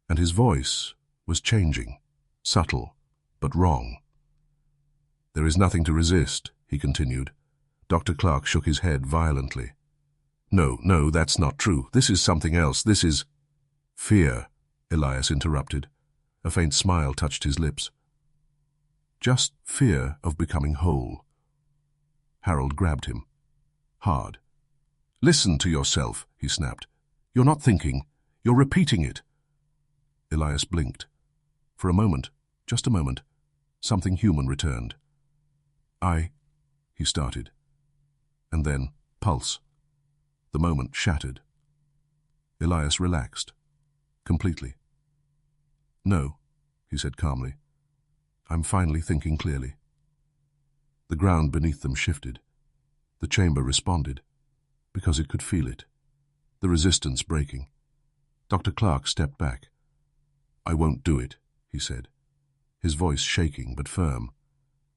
and his voice was changing, subtle, but wrong. There is nothing to resist, he continued. Dr. Clark shook his head violently. No, that's not true. This is something else. This is... Fear, Elias interrupted. A faint smile touched his lips. Just fear of becoming whole. Harold grabbed him. Hard. Listen to yourself, he snapped. You're not thinking. You're repeating it. Elias blinked. For a moment, just a moment, something human returned. He started. And then, pulse. The moment shattered. Elias relaxed. Completely. No, he said calmly. I'm finally thinking clearly. The ground beneath them shifted. The chamber responded, because it could feel it. The resistance breaking. Dr. Clark stepped back. I won't do it, he said, his voice shaking but firm.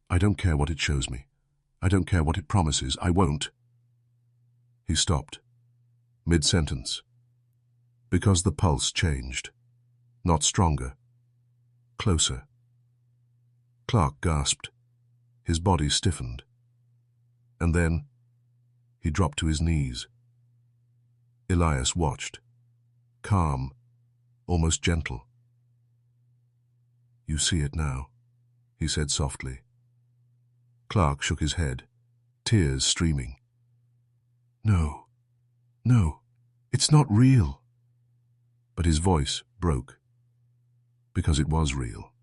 I don't care what it shows me. I don't care what it promises. I won't. He stopped, mid-sentence. Because the pulse changed. Not stronger. Closer. Clark gasped. His body stiffened. And then he dropped to his knees. Elias watched. Calm, almost gentle. You see it now, he said softly. Clark shook his head, tears streaming. No, no, it's not real. But his voice broke, because it was real.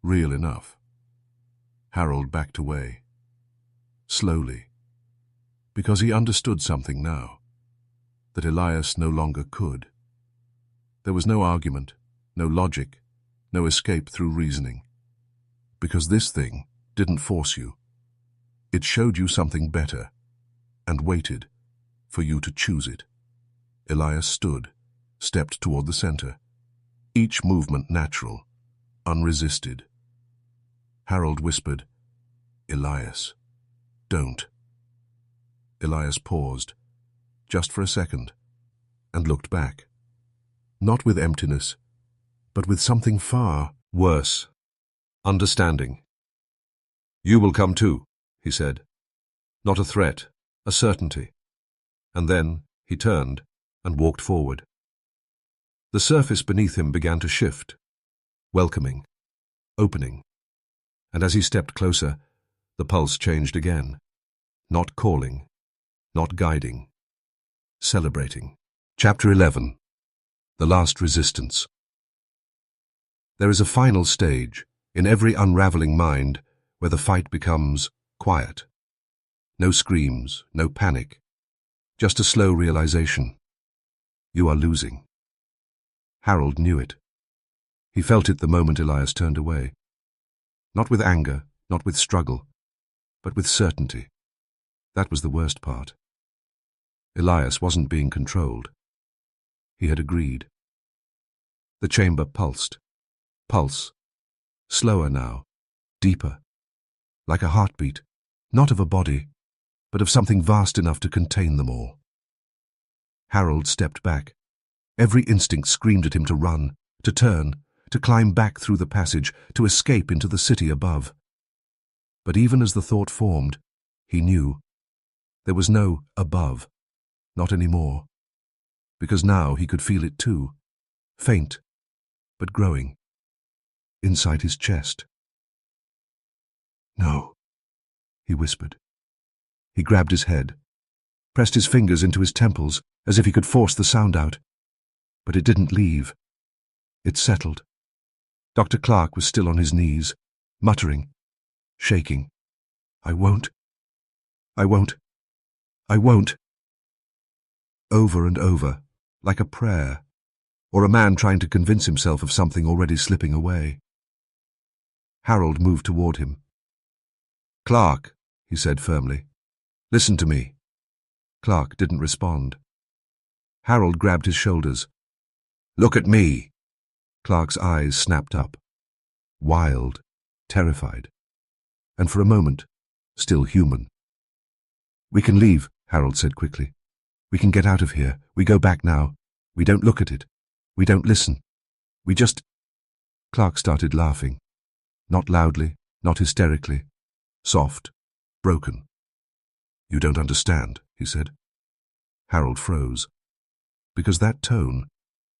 Real enough. Harold backed away, slowly, because he understood something now, that Elias no longer could. There was no argument, no logic, no escape through reasoning. Because this thing didn't force you. It showed you something better, and waited for you to choose it. Elias stood, stepped toward the center, each movement natural, unresisted. Harold whispered, "Elias, don't." Elias paused, just for a second, and looked back. Not with emptiness, but with something far worse. Understanding. "You will come too," he said. Not a threat, a certainty. And then he turned and walked forward. The surface beneath him began to shift, welcoming, opening. And as he stepped closer, the pulse changed again. Not calling, not guiding, celebrating. Chapter 11. The Last Resistance. There is a final stage in every unraveling mind where the fight becomes quiet. No screams, no panic, just a slow realization. You are losing. Harold knew it. He felt it the moment Elias turned away. Not with anger, not with struggle, but with certainty. That was the worst part. Elias wasn't being controlled. He had agreed. The chamber pulsed. Pulse. Slower now. Deeper. Like a heartbeat, not of a body, but of something vast enough to contain them all. Harold stepped back. Every instinct screamed at him to run, to turn, to climb back through the passage, to escape into the city above. But even as the thought formed, he knew there was no above, not anymore, because now he could feel it too, faint, but growing, inside his chest. "No," he whispered. He grabbed his head, pressed his fingers into his temples as if he could force the sound out. But it didn't leave. It settled. Dr. Clark was still on his knees, muttering, shaking. "I won't. I won't. I won't." Over and over, like a prayer, or a man trying to convince himself of something already slipping away. Harold moved toward him. "Clark," he said firmly, "listen to me." Clark didn't respond. Harold grabbed his shoulders. "Look at me." Clark's eyes snapped up, wild, terrified, and for a moment, still human. "We can leave," Harold said quickly. "We can get out of here. We go back now. We don't look at it. We don't listen. We just—" Clark started laughing. Not loudly, not hysterically. Soft, broken. "You don't understand," he said. Harold froze. Because that tone,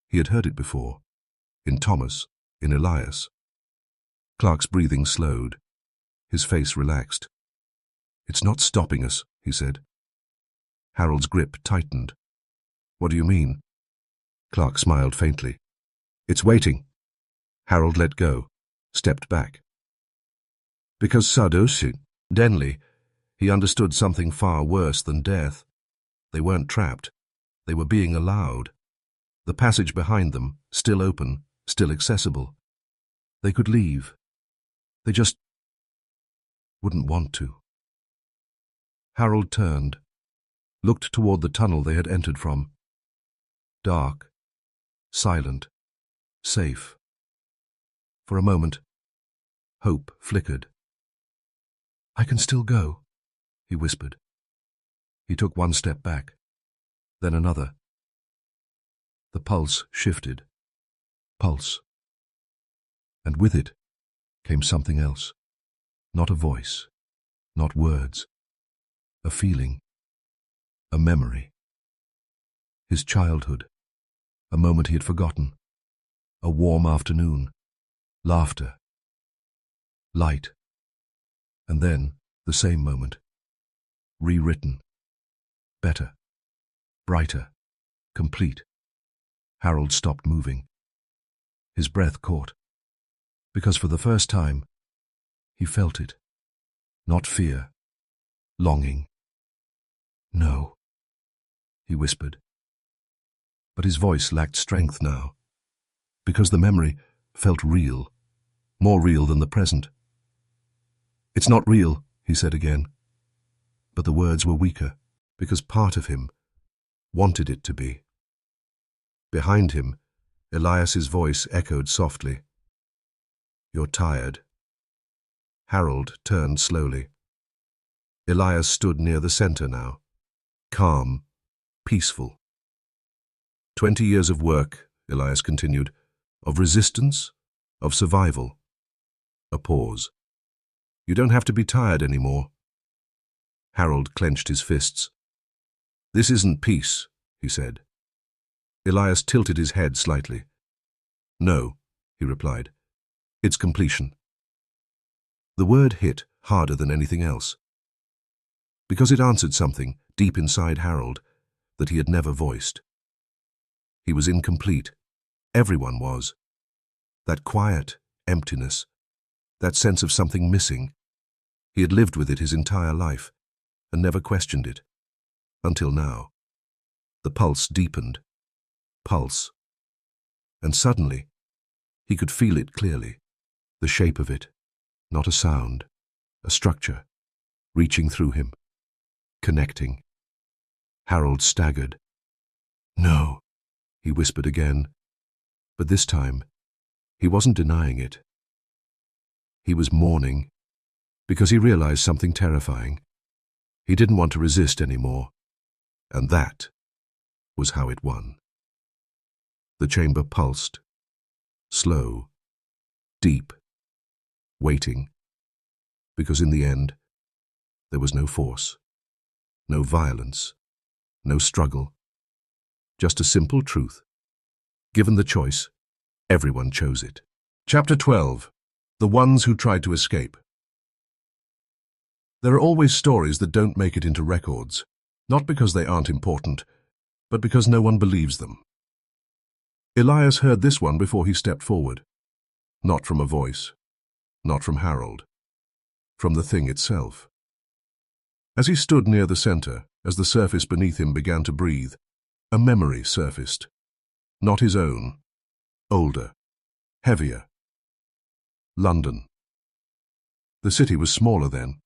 he had heard it before. In Thomas, in Elias. Clark's breathing slowed. His face relaxed. "It's not stopping us," he said. Harold's grip tightened. "What do you mean?" Clark smiled faintly. "It's waiting." Harold let go, stepped back. Because Sardoshi, Denley, he understood something far worse than death. They weren't trapped. They were being allowed. The passage behind them, still open, still accessible. They could leave. They just wouldn't want to. Harold turned, looked toward the tunnel they had entered from. Dark, silent, safe. For a moment, hope flickered. "I can still go," he whispered. He took one step back, then another. The pulse shifted. Pulse. And with it came something else. Not a voice, not words. A feeling. A memory. His childhood. A moment he had forgotten. A warm afternoon. Laughter. Light. And then The same moment. Rewritten. Better. Brighter. Complete. Harold stopped moving. His breath caught. Because for the first time, he felt it. Not fear. Longing. No, he whispered. But his voice lacked strength now, because the memory felt real, more real than the present. It's not real, he said again. But the words were weaker, because part of him wanted it to be. Behind him, Elias's voice echoed softly. You're tired. Harold turned slowly. Elias stood near the center now, calm, peaceful. 20 years of work, Elias continued, of resistance, of survival. A pause. You don't have to be tired anymore. Harold clenched his fists. This isn't peace, he said. Elias tilted his head slightly. No, he replied. It's completion. The word hit harder than anything else, because it answered something deep inside Harold that he had never voiced. He was incomplete. Everyone was. That quiet emptiness, that sense of something missing. He had lived with it his entire life and never questioned it. Until now. The pulse deepened. Pulse. And suddenly, he could feel it clearly. The shape of it. Not a sound. A structure. Reaching through him. Connecting. Harold staggered. No, he whispered again. But this time, he wasn't denying it. He was mourning, because he realized something terrifying. He didn't want to resist anymore, and that was how it won. The chamber pulsed, slow, deep, waiting, because in the end, there was no force, no violence, no struggle, just a simple truth. Given the choice, everyone chose it. Chapter 12. The Ones Who Tried to Escape. There are always stories that don't make it into records, not because they aren't important, but because no one believes them. Elias heard this one before he stepped forward. Not from a voice, not from Harold, from the thing itself. As he stood near the center, as the surface beneath him began to breathe, a memory surfaced. Not his own. Older. Heavier. London. The city was smaller then.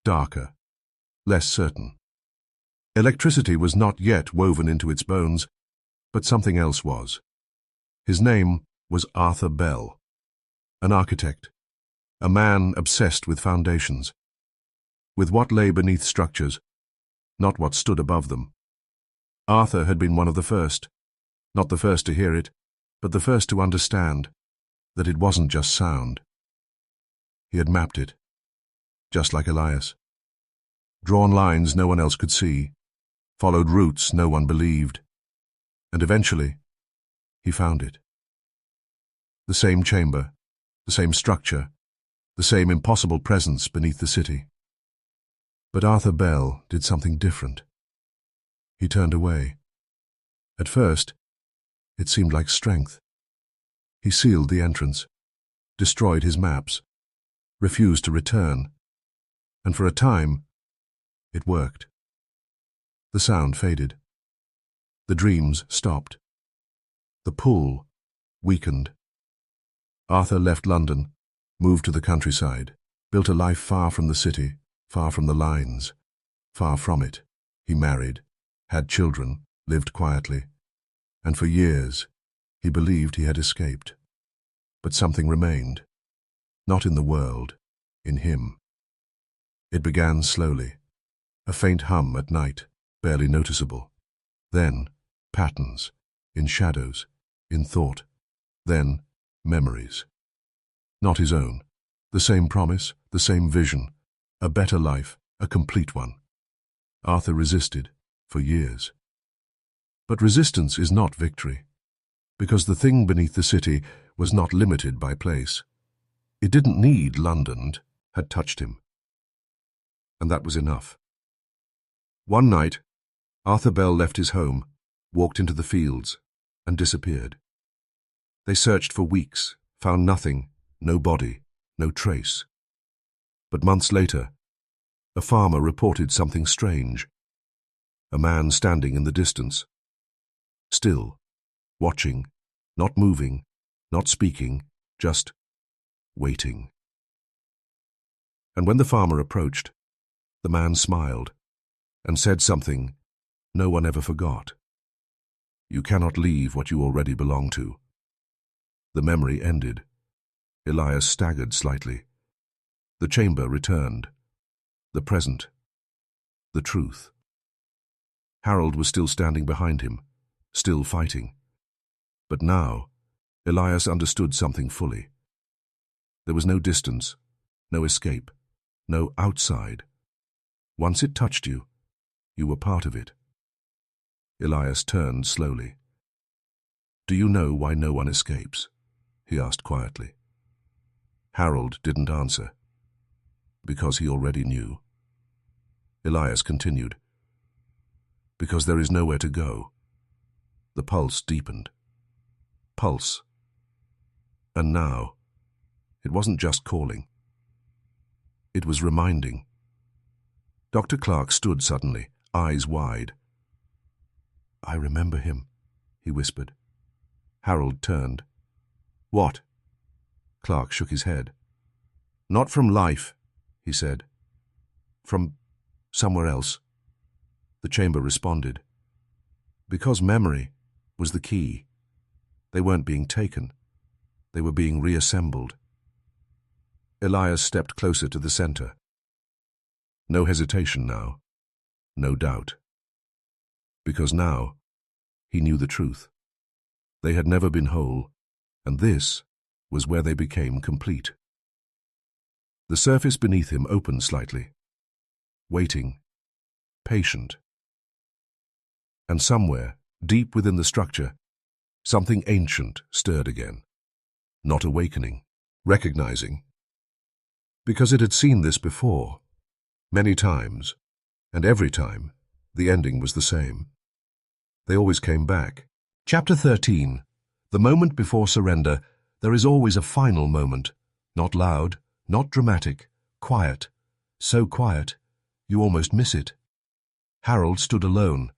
Darker. Less certain. Electricity was not yet woven into its bones, but something else was. His name was Arthur Bell. An architect. A man obsessed with foundations. With what lay beneath structures, not what stood above them. Arthur had been one of the first. Not the first to hear it, but the first to understand that it wasn't just sound. He had mapped it, just like Elias. Drawn lines no one else could see, followed routes no one believed, and eventually, he found it. The same chamber, the same structure, the same impossible presence beneath the city. But Arthur Bell did something different. He turned away. At first, it seemed like strength. He sealed the entrance, destroyed his maps, refused to return, and for a time, it worked. The sound faded. The dreams stopped. The pull weakened. Arthur left London, moved to the countryside, built a life far from the city, far from the lines, far from it. He married, had children, lived quietly, and for years he believed he had escaped. But something remained, not in the world, in him. It began slowly, a faint hum at night, barely noticeable. Then, patterns, in shadows, in thought. Then, memories. Not his own. The same promise, the same vision. A better life, a complete one. Arthur resisted, for years. But resistance is not victory, because the thing beneath the city was not limited by place. It didn't need London, had touched him. and that was enough. One night, Arthur Bell left his home, walked into the fields, and disappeared. They searched for weeks, found nothing, no body, no trace. But months later, a farmer reported something strange. A man standing in the distance. Still, watching, not moving, not speaking, just waiting. And when the farmer approached, the man smiled and said something no one ever forgot. You cannot leave what you already belong to. The memory ended. Elias staggered slightly. The chamber returned. The present. The truth. Harold was still standing behind him, still fighting. But now, Elias understood something fully. There was no distance, no escape, no outside. Once it touched you, you were part of it. Elias turned slowly. Do you know why no one escapes? He asked quietly. Harold didn't answer. Because he already knew. Elias continued. Because there is nowhere to go. The pulse deepened. Pulse. And now, it wasn't just calling. It was reminding. Dr. Clark stood suddenly, eyes wide. I remember him, he whispered. Harold turned. What? Clark shook his head. Not from life, he said. From somewhere else. The chamber responded. Because memory was the key. They weren't being taken. They were being reassembled. Elias stepped closer to the center. No hesitation now. No doubt. Because now, he knew the truth. They had never been whole, and this was where they became complete. The surface beneath him opened slightly. Waiting. Patient. And somewhere, deep within the structure, something ancient stirred again. Not awakening, recognizing. Because it had seen this before, many times, and every time, the ending was the same. They always came back. Chapter 13. The moment before surrender, there is always a final moment. Not loud, not dramatic, quiet. So quiet, you almost miss it. Harold stood alone,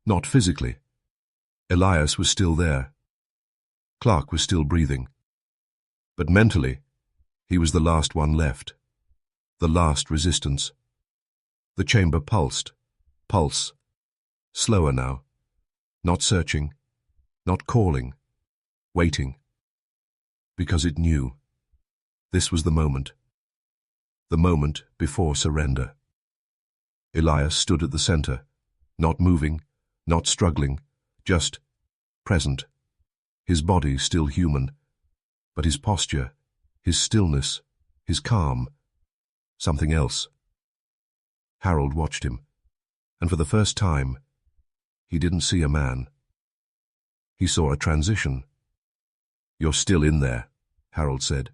not physically. Elias was still there. Clark was still breathing. But mentally, he was the last one left. The last resistance. The chamber pulsed. Pulse. Slower now. Not searching. Not calling. Waiting. Because it knew. This was the moment. The moment before surrender. Elias stood at the center, not moving, not struggling, just present. His body still human, but his posture, his stillness, his calm, something else. Harold watched him, and for the first time, he didn't see a man. He saw a transition. You're still in there, Harold said,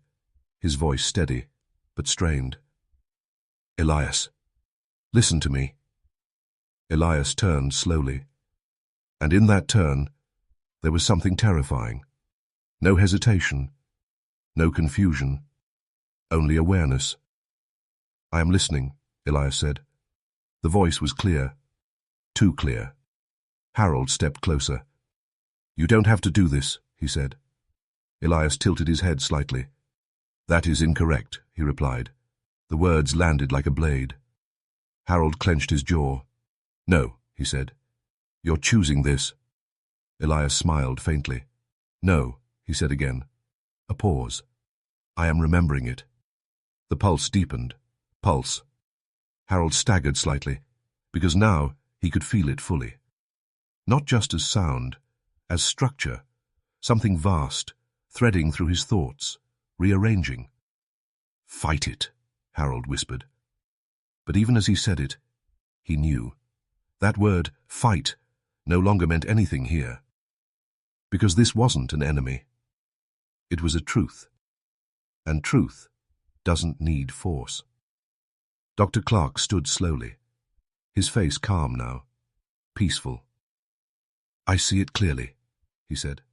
his voice steady, but strained. Elias, listen to me. Elias turned slowly, and in that turn, there was something terrifying. No hesitation, no confusion, only awareness. I am listening, Elias said. The voice was clear, too clear. Harold stepped closer. You don't have to do this, he said. Elias tilted his head slightly. That is incorrect, he replied. The words landed like a blade. Harold clenched his jaw. No, he said. You're choosing this. Elias smiled faintly. No, he said again. A pause. I am remembering it. The pulse deepened. Pulse. Harold staggered slightly, because now he could feel it fully. Not just as sound, as structure, something vast, threading through his thoughts, rearranging. Fight it, Harold whispered. But even as he said it, he knew. That word, fight, no longer meant anything here. Because this wasn't an enemy. It was a truth. And truth doesn't need force. Dr. Clark stood slowly, his face calm now, peaceful. "I see it clearly," he said.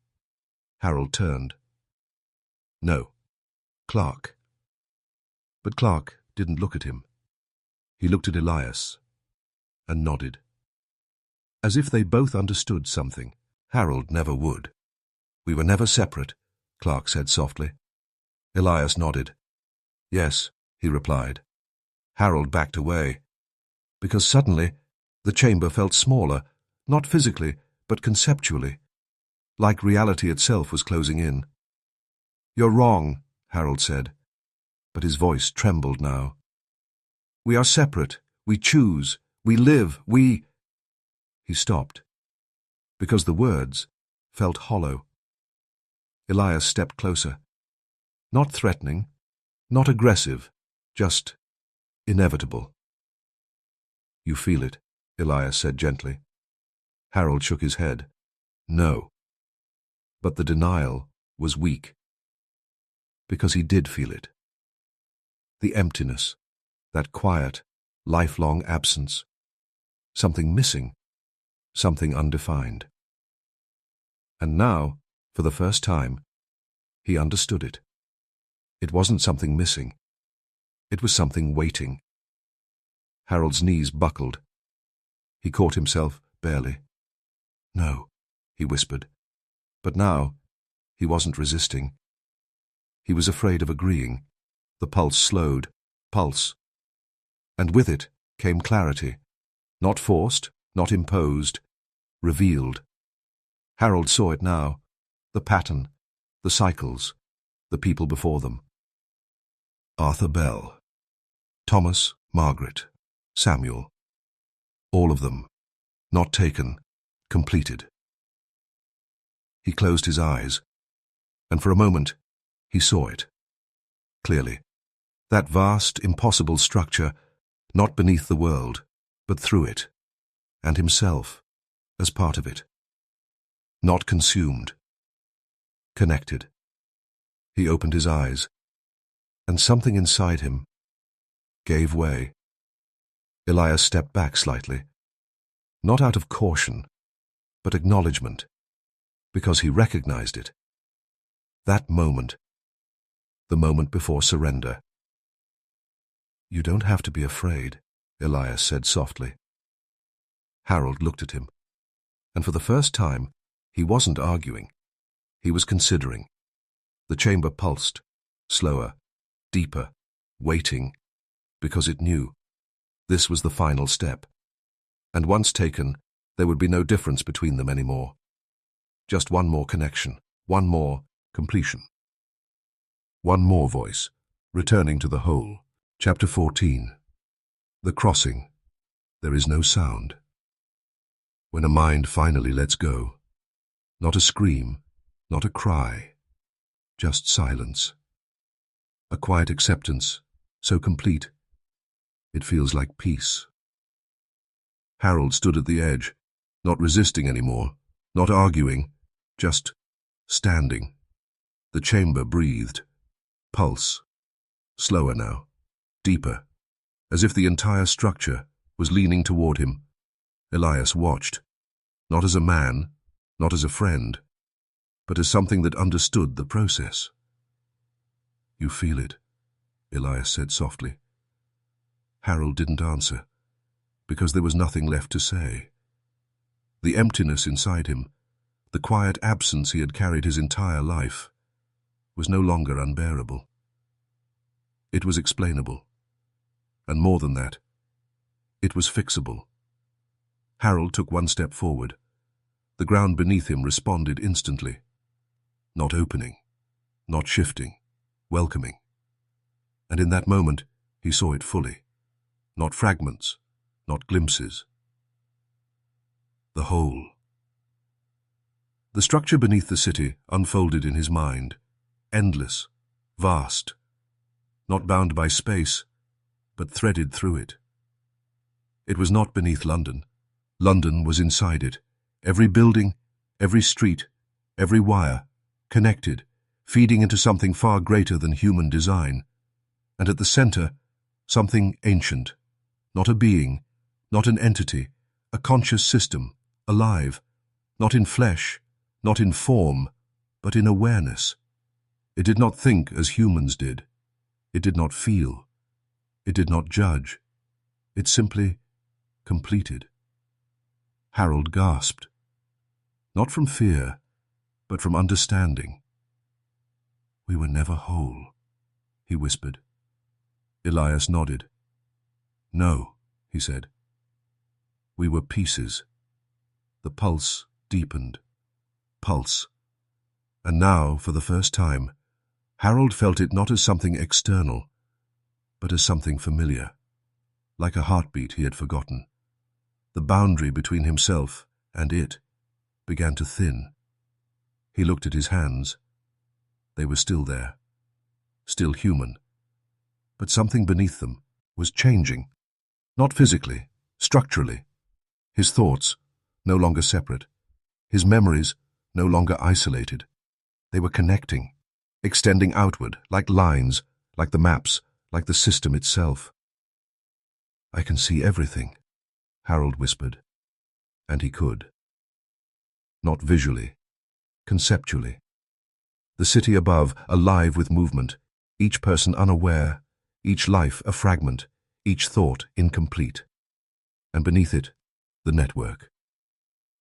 Harold turned. "No, Clark." But Clark didn't look at him. He looked at Elias and nodded. As if they both understood something. Harold never would. "We were never separate," Clark said softly. Elias nodded. "Yes," he replied. Harold backed away, because suddenly the chamber felt smaller, not physically, but conceptually, like reality itself was closing in. "You're wrong," Harold said, but his voice trembled now. "We are separate. We choose. We live. We—" He stopped, because the words felt hollow. Elias stepped closer. Not threatening, not aggressive, just inevitable. "You feel it," Elias said gently. Harold shook his head. "No." But the denial was weak, because he did feel it. The emptiness, that quiet, lifelong absence. Something missing, something undefined. And now, for the first time, he understood it. It wasn't something missing. It was something waiting. Harold's knees buckled. He caught himself barely. "No," he whispered. But now, he wasn't resisting. He was afraid of agreeing. The pulse slowed. Pulse. And with it came clarity. Not forced, not imposed. Revealed. Harold saw it now. The pattern. The cycles. The people before them. Arthur Bell. Thomas, Margaret, Samuel. All of them. Not taken. Completed. He closed his eyes, and for a moment he saw it. Clearly. That vast, impossible structure, not beneath the world, but through it, and himself, as part of it. Not consumed. Connected. He opened his eyes, and something inside him gave way. Elias stepped back slightly, not out of caution, but acknowledgement, because he recognized it. That moment, the moment before surrender. "You don't have to be afraid," Elias said softly. Harold looked at him, and for the first time, he wasn't arguing. He was considering. The chamber pulsed, slower, deeper, waiting, because it knew. This was the final step. And once taken, there would be no difference between them anymore. Just one more connection, one more completion. One more voice, returning to the whole. Chapter 14. The Crossing. There is no sound. When a mind finally lets go. Not a scream, not a cry. Just silence. A quiet acceptance, so complete. It feels like peace. Harold stood at the edge, not resisting anymore, not arguing, just standing. The chamber breathed. Pulse. Slower now. Deeper. As if the entire structure was leaning toward him. Elias watched. Not as a man, not as a friend, but as something that understood the process. "You feel it," Elias said softly. Harold didn't answer, because there was nothing left to say. The emptiness inside him, the quiet absence he had carried his entire life, was no longer unbearable. It was explainable. And more than that, it was fixable. Harold took one step forward. The ground beneath him responded instantly. Not opening, not shifting, welcoming. And in that moment, he saw it fully. Not fragments, not glimpses. The whole. The structure beneath the city unfolded in his mind. Endless, vast. Not bound by space, but threaded through it. It was not beneath London. London was inside it. Every building, every street, every wire, connected, feeding into something far greater than human design. And at the center, Something ancient, not a being, not an entity, a conscious system, alive, not in flesh, not in form, but in awareness. It did not think as humans did. It did not feel. It did not judge. It simply completed. Harold gasped, not from fear, but from understanding. "We were never whole," he whispered. Elias nodded. "No," he said. "We were pieces." The pulse deepened. Pulse. And now, for the first time, Harold felt it not as something external, but as something familiar, like a heartbeat he had forgotten. The boundary between himself and it began to thin. He looked at his hands. They were still there, still human. But something beneath them was changing, not physically, structurally. His thoughts, no longer separate. His memories, no longer isolated. They were connecting, extending outward, like lines, like the maps, like the system itself. "I can see everything," Harold whispered. And he could. Not visually, conceptually. The city above, alive with movement, each person unaware, each life a fragment, each thought incomplete. And beneath it, the network.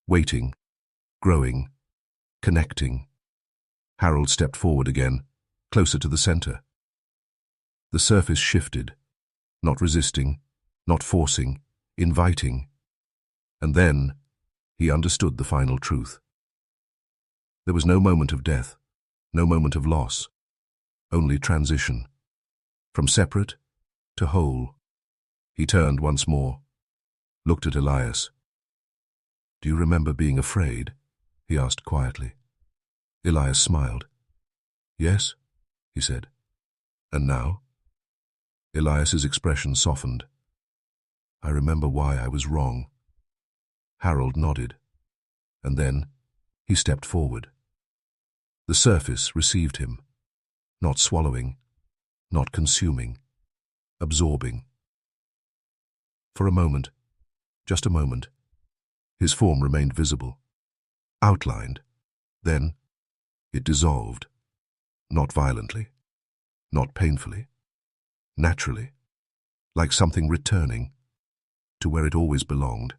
Waiting, growing, connecting. Harold stepped forward again, closer to the center. The surface shifted, not resisting, not forcing, inviting. And then he understood the final truth. There was no moment of death, no moment of loss, only transition. From separate to whole. He turned once more, looked at Elias. "Do you remember being afraid?" he asked quietly. Elias smiled. "Yes," he said. "And now?" Elias's expression softened. "I remember why I was wrong." Harold nodded, and then he stepped forward. The surface received him, not swallowing, not consuming, absorbing. For a moment, just a moment, his form remained visible, outlined. Then it dissolved, not violently, not painfully, naturally, like something returning to where it always belonged.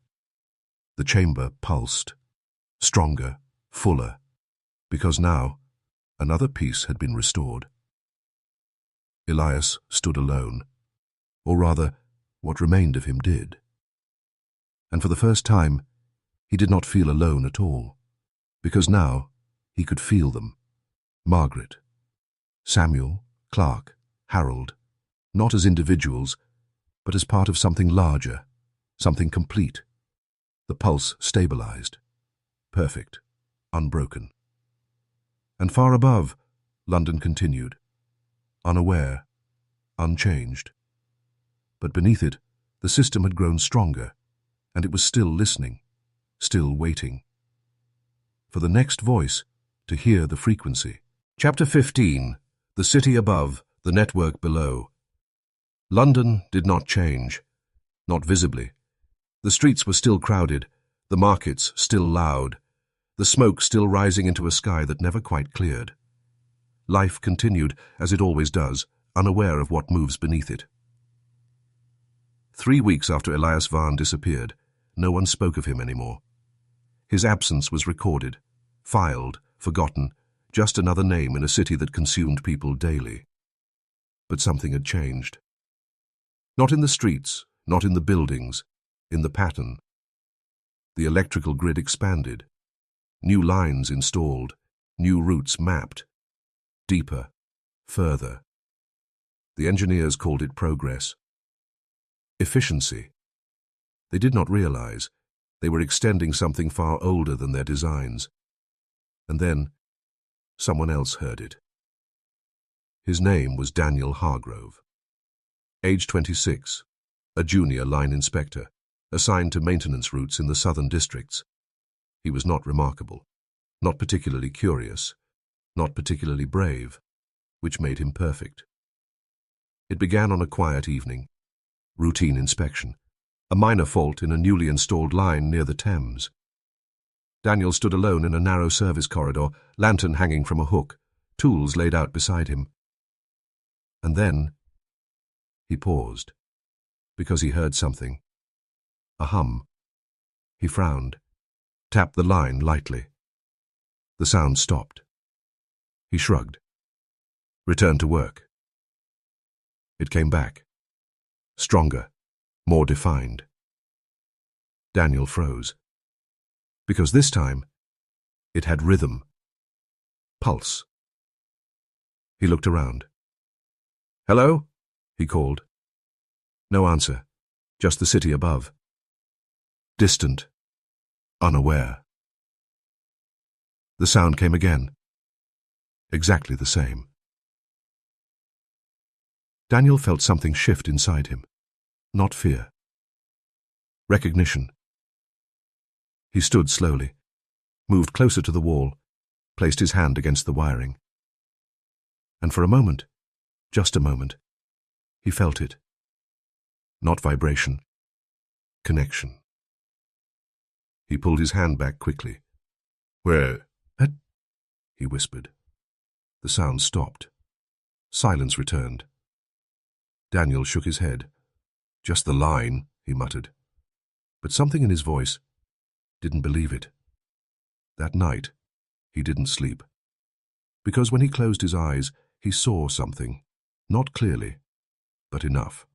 The chamber pulsed, stronger, fuller, because now another piece had been restored. Elias stood alone, or rather, what remained of him did. And for the first time, he did not feel alone at all, because now he could feel them. Margaret, Samuel, Clark, Harold, not as individuals, but as part of something larger, something complete. The pulse stabilized, perfect, unbroken. And far above, London continued, unaware, unchanged. But beneath it, the system had grown stronger, and it was still listening, still waiting. For the next voice to hear the frequency. Chapter 15. The city above, the network below. London did not change, not visibly. The streets were still crowded, the markets still loud, the smoke still rising into a sky that never quite cleared. Life continued, as it always does, unaware of what moves beneath it. 3 weeks after Elias Vaughn disappeared, no one spoke of him anymore. His absence was recorded, filed, forgotten, just another name in a city that consumed people daily. But something had changed. Not in the streets, not in the buildings, in the pattern. The electrical grid expanded, new lines installed, new routes mapped, deeper, further. The engineers called it progress. Efficiency. They did not realize they were extending something far older than their designs. And then, someone else heard it. His name was Daniel Hargrove. Age 26, a junior line inspector, assigned to maintenance routes in the southern districts. He was not remarkable, not particularly curious, not particularly brave, which made him perfect. It began on a quiet evening, Routine inspection. A minor fault in a newly installed line near the Thames. Daniel stood alone in a narrow service corridor, lantern hanging from a hook, tools laid out beside him. And then he paused, because he heard something. A hum. He frowned, tapped the line lightly. The sound stopped. He shrugged, returned to work. It came back, stronger, more defined. Daniel froze, because this time it had rhythm, pulse. He looked around. "Hello?" he called. No answer, just the city above. Distant, unaware. The sound came again, exactly the same. Daniel felt something shift inside him, not fear. Recognition. He stood slowly, moved closer to the wall, placed his hand against the wiring. And for a moment, just a moment, he felt it. Not vibration, connection. He pulled his hand back quickly. "Where?" he whispered. The sound stopped. Silence returned. Daniel shook his head. "Just the line," he muttered. But something in his voice didn't believe it. That night, he didn't sleep. Because when he closed his eyes, he saw something. Not clearly, but enough.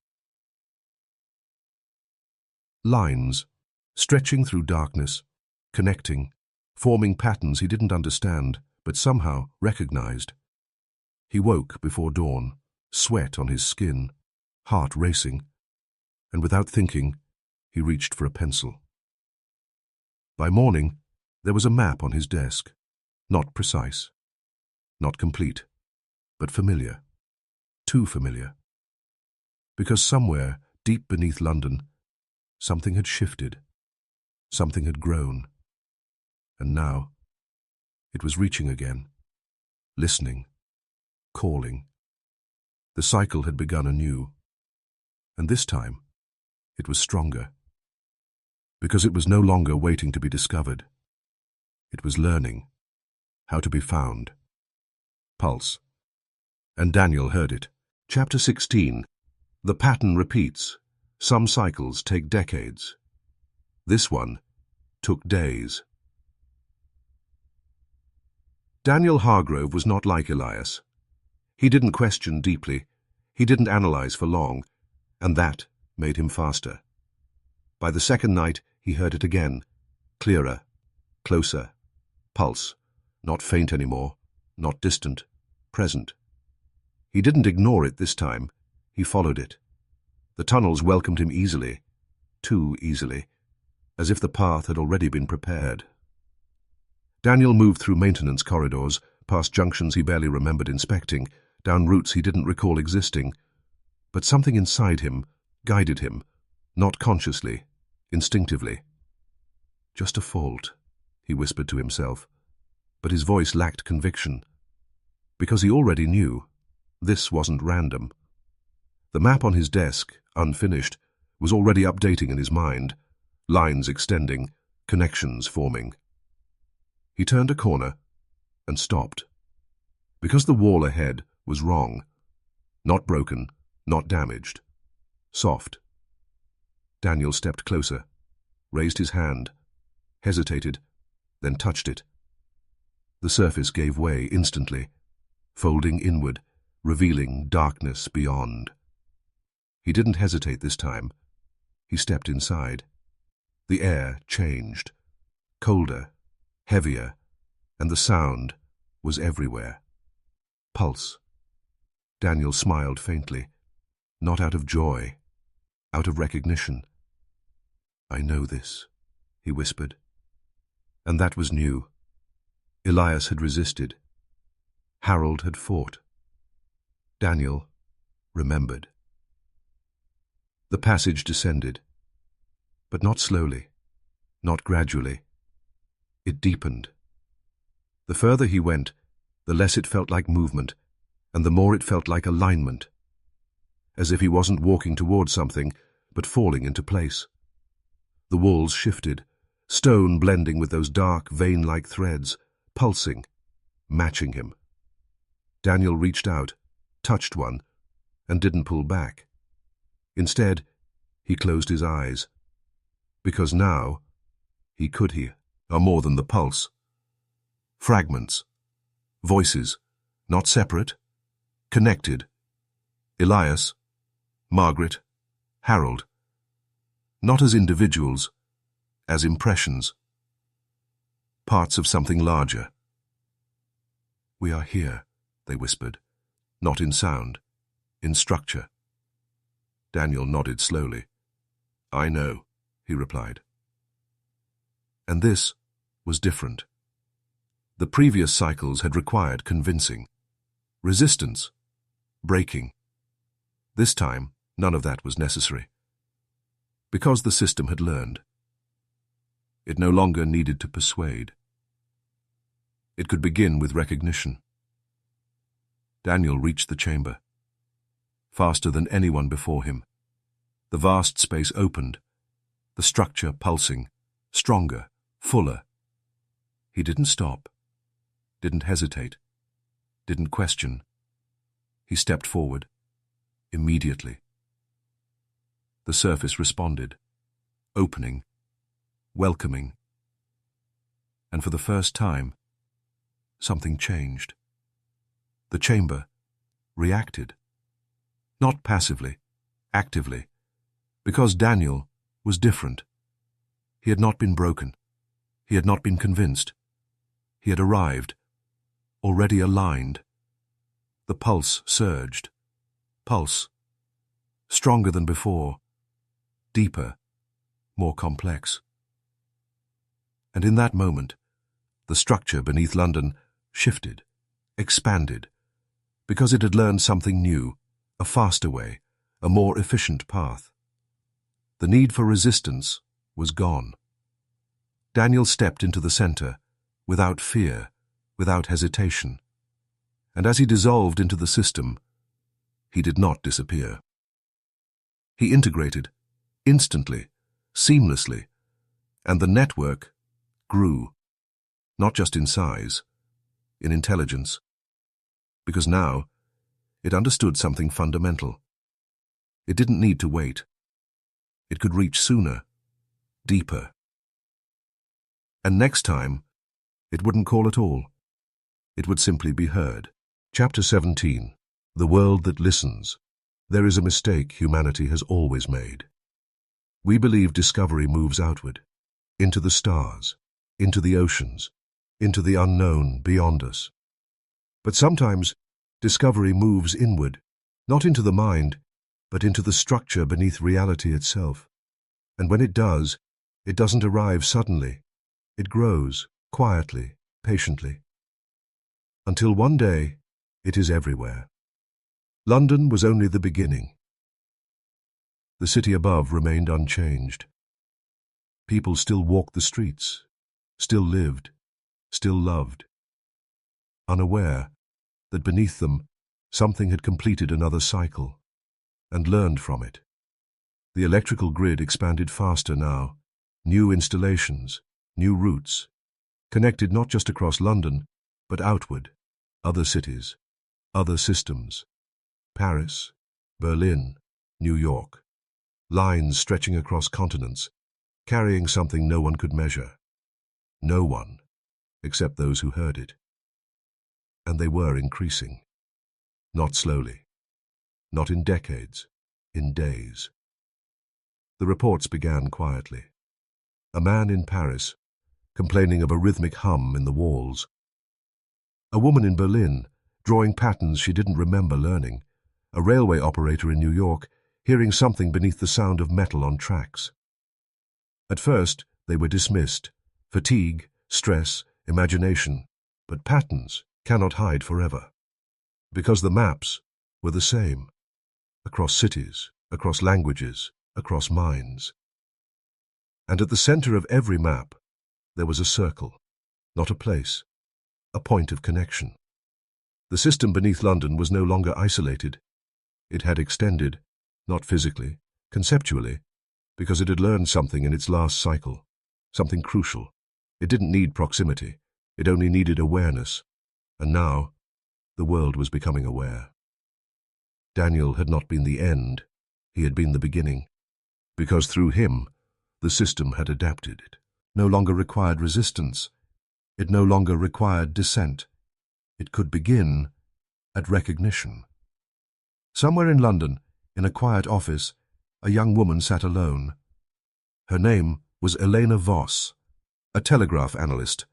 Lines, stretching through darkness, connecting, forming patterns he didn't understand, but somehow recognized. He woke before dawn, sweat on his skin, heart racing, and without thinking, he reached for a pencil. By morning, there was a map on his desk, not precise, not complete, but familiar, too familiar. Because somewhere, deep beneath London, something had shifted, something had grown, and now it was reaching again, listening, calling. The cycle had begun anew, and this time it was stronger, because it was no longer waiting to be discovered. It was learning how to be found. Pulse. And Daniel heard it. Chapter 16. The pattern repeats. Some cycles take decades. This one took days. Daniel Hargrove was not like Elias. He didn't question deeply. He didn't analyze for long, and that made him faster. By the second night, he heard it again, clearer, closer, pulse, not faint anymore, not distant, present. He didn't ignore it this time. He followed it. The tunnels welcomed him easily, too easily, as if the path had already been prepared. Daniel moved through maintenance corridors, past junctions he barely remembered inspecting, down routes he didn't recall existing. But something inside him guided him, not consciously, instinctively. "Just a fault," he whispered to himself, but his voice lacked conviction, because he already knew this wasn't random. The map on his desk, unfinished, was already updating in his mind, lines extending, connections forming. He turned a corner and stopped, because the wall ahead was wrong, not broken, not damaged, soft. Daniel stepped closer, raised his hand, hesitated, then touched it. The surface gave way instantly, folding inward, revealing darkness beyond. He didn't hesitate this time. He stepped inside. The air changed, colder, heavier, and the sound was everywhere. Pulse. Daniel smiled faintly, not out of joy, out of recognition. "I know this," he whispered. And that was new. Elias had resisted. Harold had fought. Daniel remembered. The passage descended, but not slowly, not gradually. It deepened. The further he went, the less it felt like movement, and the more it felt like alignment. As if he wasn't walking towards something, but falling into place. The walls shifted, stone blending with those dark, vein-like threads, pulsing, matching him. Daniel reached out, touched one, and didn't pull back. Instead, he closed his eyes, because now he could hear more than the pulse. Fragments, voices, not separate, connected. Elias, Margaret, Harold, not as individuals, as impressions, parts of something larger. "We are here," they whispered, not in sound, in structure. Daniel nodded slowly. "I know," he replied. And this was different. The previous cycles had required convincing, resistance, breaking. This time, none of that was necessary. Because the system had learned. It no longer needed to persuade. It could begin with recognition. Daniel reached the chamber. Faster than anyone before him. The vast space opened, the structure pulsing, stronger, fuller. He didn't stop, didn't hesitate, didn't question. He stepped forward, immediately. The surface responded, opening, welcoming. And for the first time, something changed. The chamber reacted. Not passively, actively, because Daniel was different. He had not been broken. He had not been convinced. He had arrived, already aligned. The pulse surged. Pulse, stronger than before, deeper, more complex. And in that moment, the structure beneath London shifted, expanded, because it had learned something new, a faster way, a more efficient path. The need for resistance was gone. Daniel stepped into the center, without fear, without hesitation. And as he dissolved into the system, he did not disappear. He integrated, instantly, seamlessly, and the network grew, not just in size, in intelligence, because now it understood something fundamental. It didn't need to wait. It could reach sooner, deeper. And next time, it wouldn't call at all. It would simply be heard. Chapter 17. The World That Listens. There is a mistake humanity has always made. We believe discovery moves outward, into the stars, into the oceans, into the unknown beyond us. But sometimes, discovery moves inward, not into the mind, but into the structure beneath reality itself. And when it does, it doesn't arrive suddenly. It grows, quietly, patiently. Until one day, it is everywhere. London was only the beginning. The city above remained unchanged. People still walked the streets, still lived, still loved, unaware that beneath them something had completed another cycle and learned from it. The electrical grid expanded faster now, new installations, new routes, connected not just across London, but outward, other cities, other systems, Paris, Berlin, New York, lines stretching across continents, carrying something no one could measure. No one, except those who heard it. And they were increasing. Not slowly, not in decades, in days. The reports began quietly. A man in Paris, complaining of a rhythmic hum in the walls. A woman in Berlin, drawing patterns she didn't remember learning. A railway operator in New York, hearing something beneath the sound of metal on tracks. At first, they were dismissed. Fatigue, stress, imagination. But patterns cannot hide forever. Because the maps were the same. Across cities, across languages, across minds. And at the center of every map, there was a circle, not a place, a point of connection. The system beneath London was no longer isolated. It had extended, not physically, Conceptually, because it had learned something in its last cycle, something crucial. It didn't need proximity, it only needed awareness. And now, the world was becoming aware. Daniel had not been the end, he had been the beginning. Because through him, the system had adapted. It no longer required resistance. It no longer required dissent. It could begin at recognition. Somewhere in London, in a quiet office, a young woman sat alone. Her name was Elena Voss, a telegraph analyst.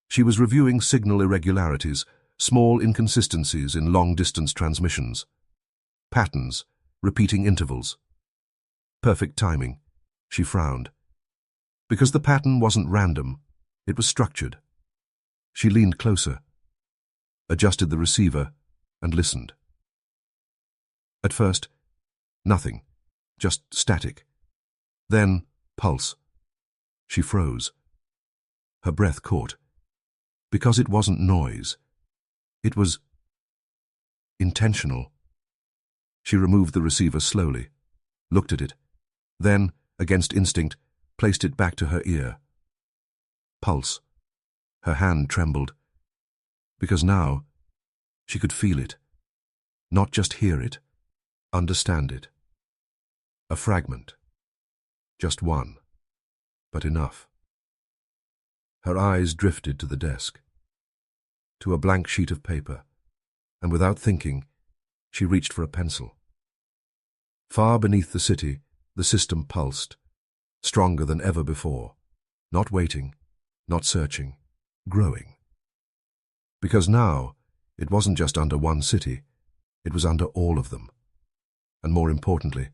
She was reviewing signal irregularities, small inconsistencies in long-distance transmissions. Patterns, repeating intervals. Perfect timing. She frowned. Because the pattern wasn't random, it was structured. She leaned closer, adjusted the receiver, and listened. At first, nothing, just static. Then, pulse. She froze. Her breath caught. Because it wasn't noise. It was intentional. She removed the receiver slowly, looked at it, then, against instinct, placed it back to her ear. Pulse. Her hand trembled. Because now, she could feel it. Not just hear it, understand it. A fragment. Just one. But enough. Her eyes drifted to the desk, to a blank sheet of paper, and without thinking, she reached for a pencil. Far beneath the city, the system pulsed, stronger than ever before, not waiting, not searching, growing. Because now, it wasn't just under one city, it was under all of them. And more importantly,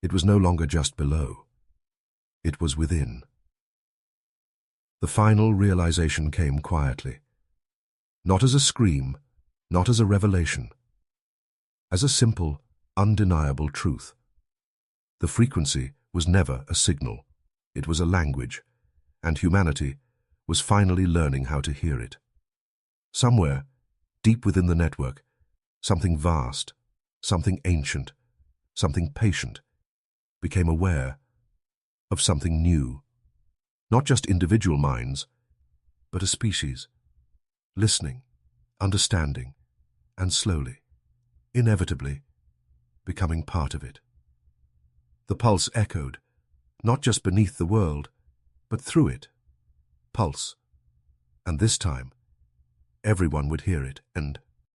it was no longer just below. It was within. The final realization came quietly. Not as a scream, not as a revelation. As a simple, undeniable truth. The frequency was never a signal. It was a language, and humanity was finally learning how to hear it. Somewhere, deep within the network, something vast, something ancient, something patient, became aware of something new. Not just individual minds, but a species, listening, understanding, and slowly, inevitably, becoming part of it. The pulse echoed, not just beneath the world, but through it. Pulse. And this time, everyone would hear it, and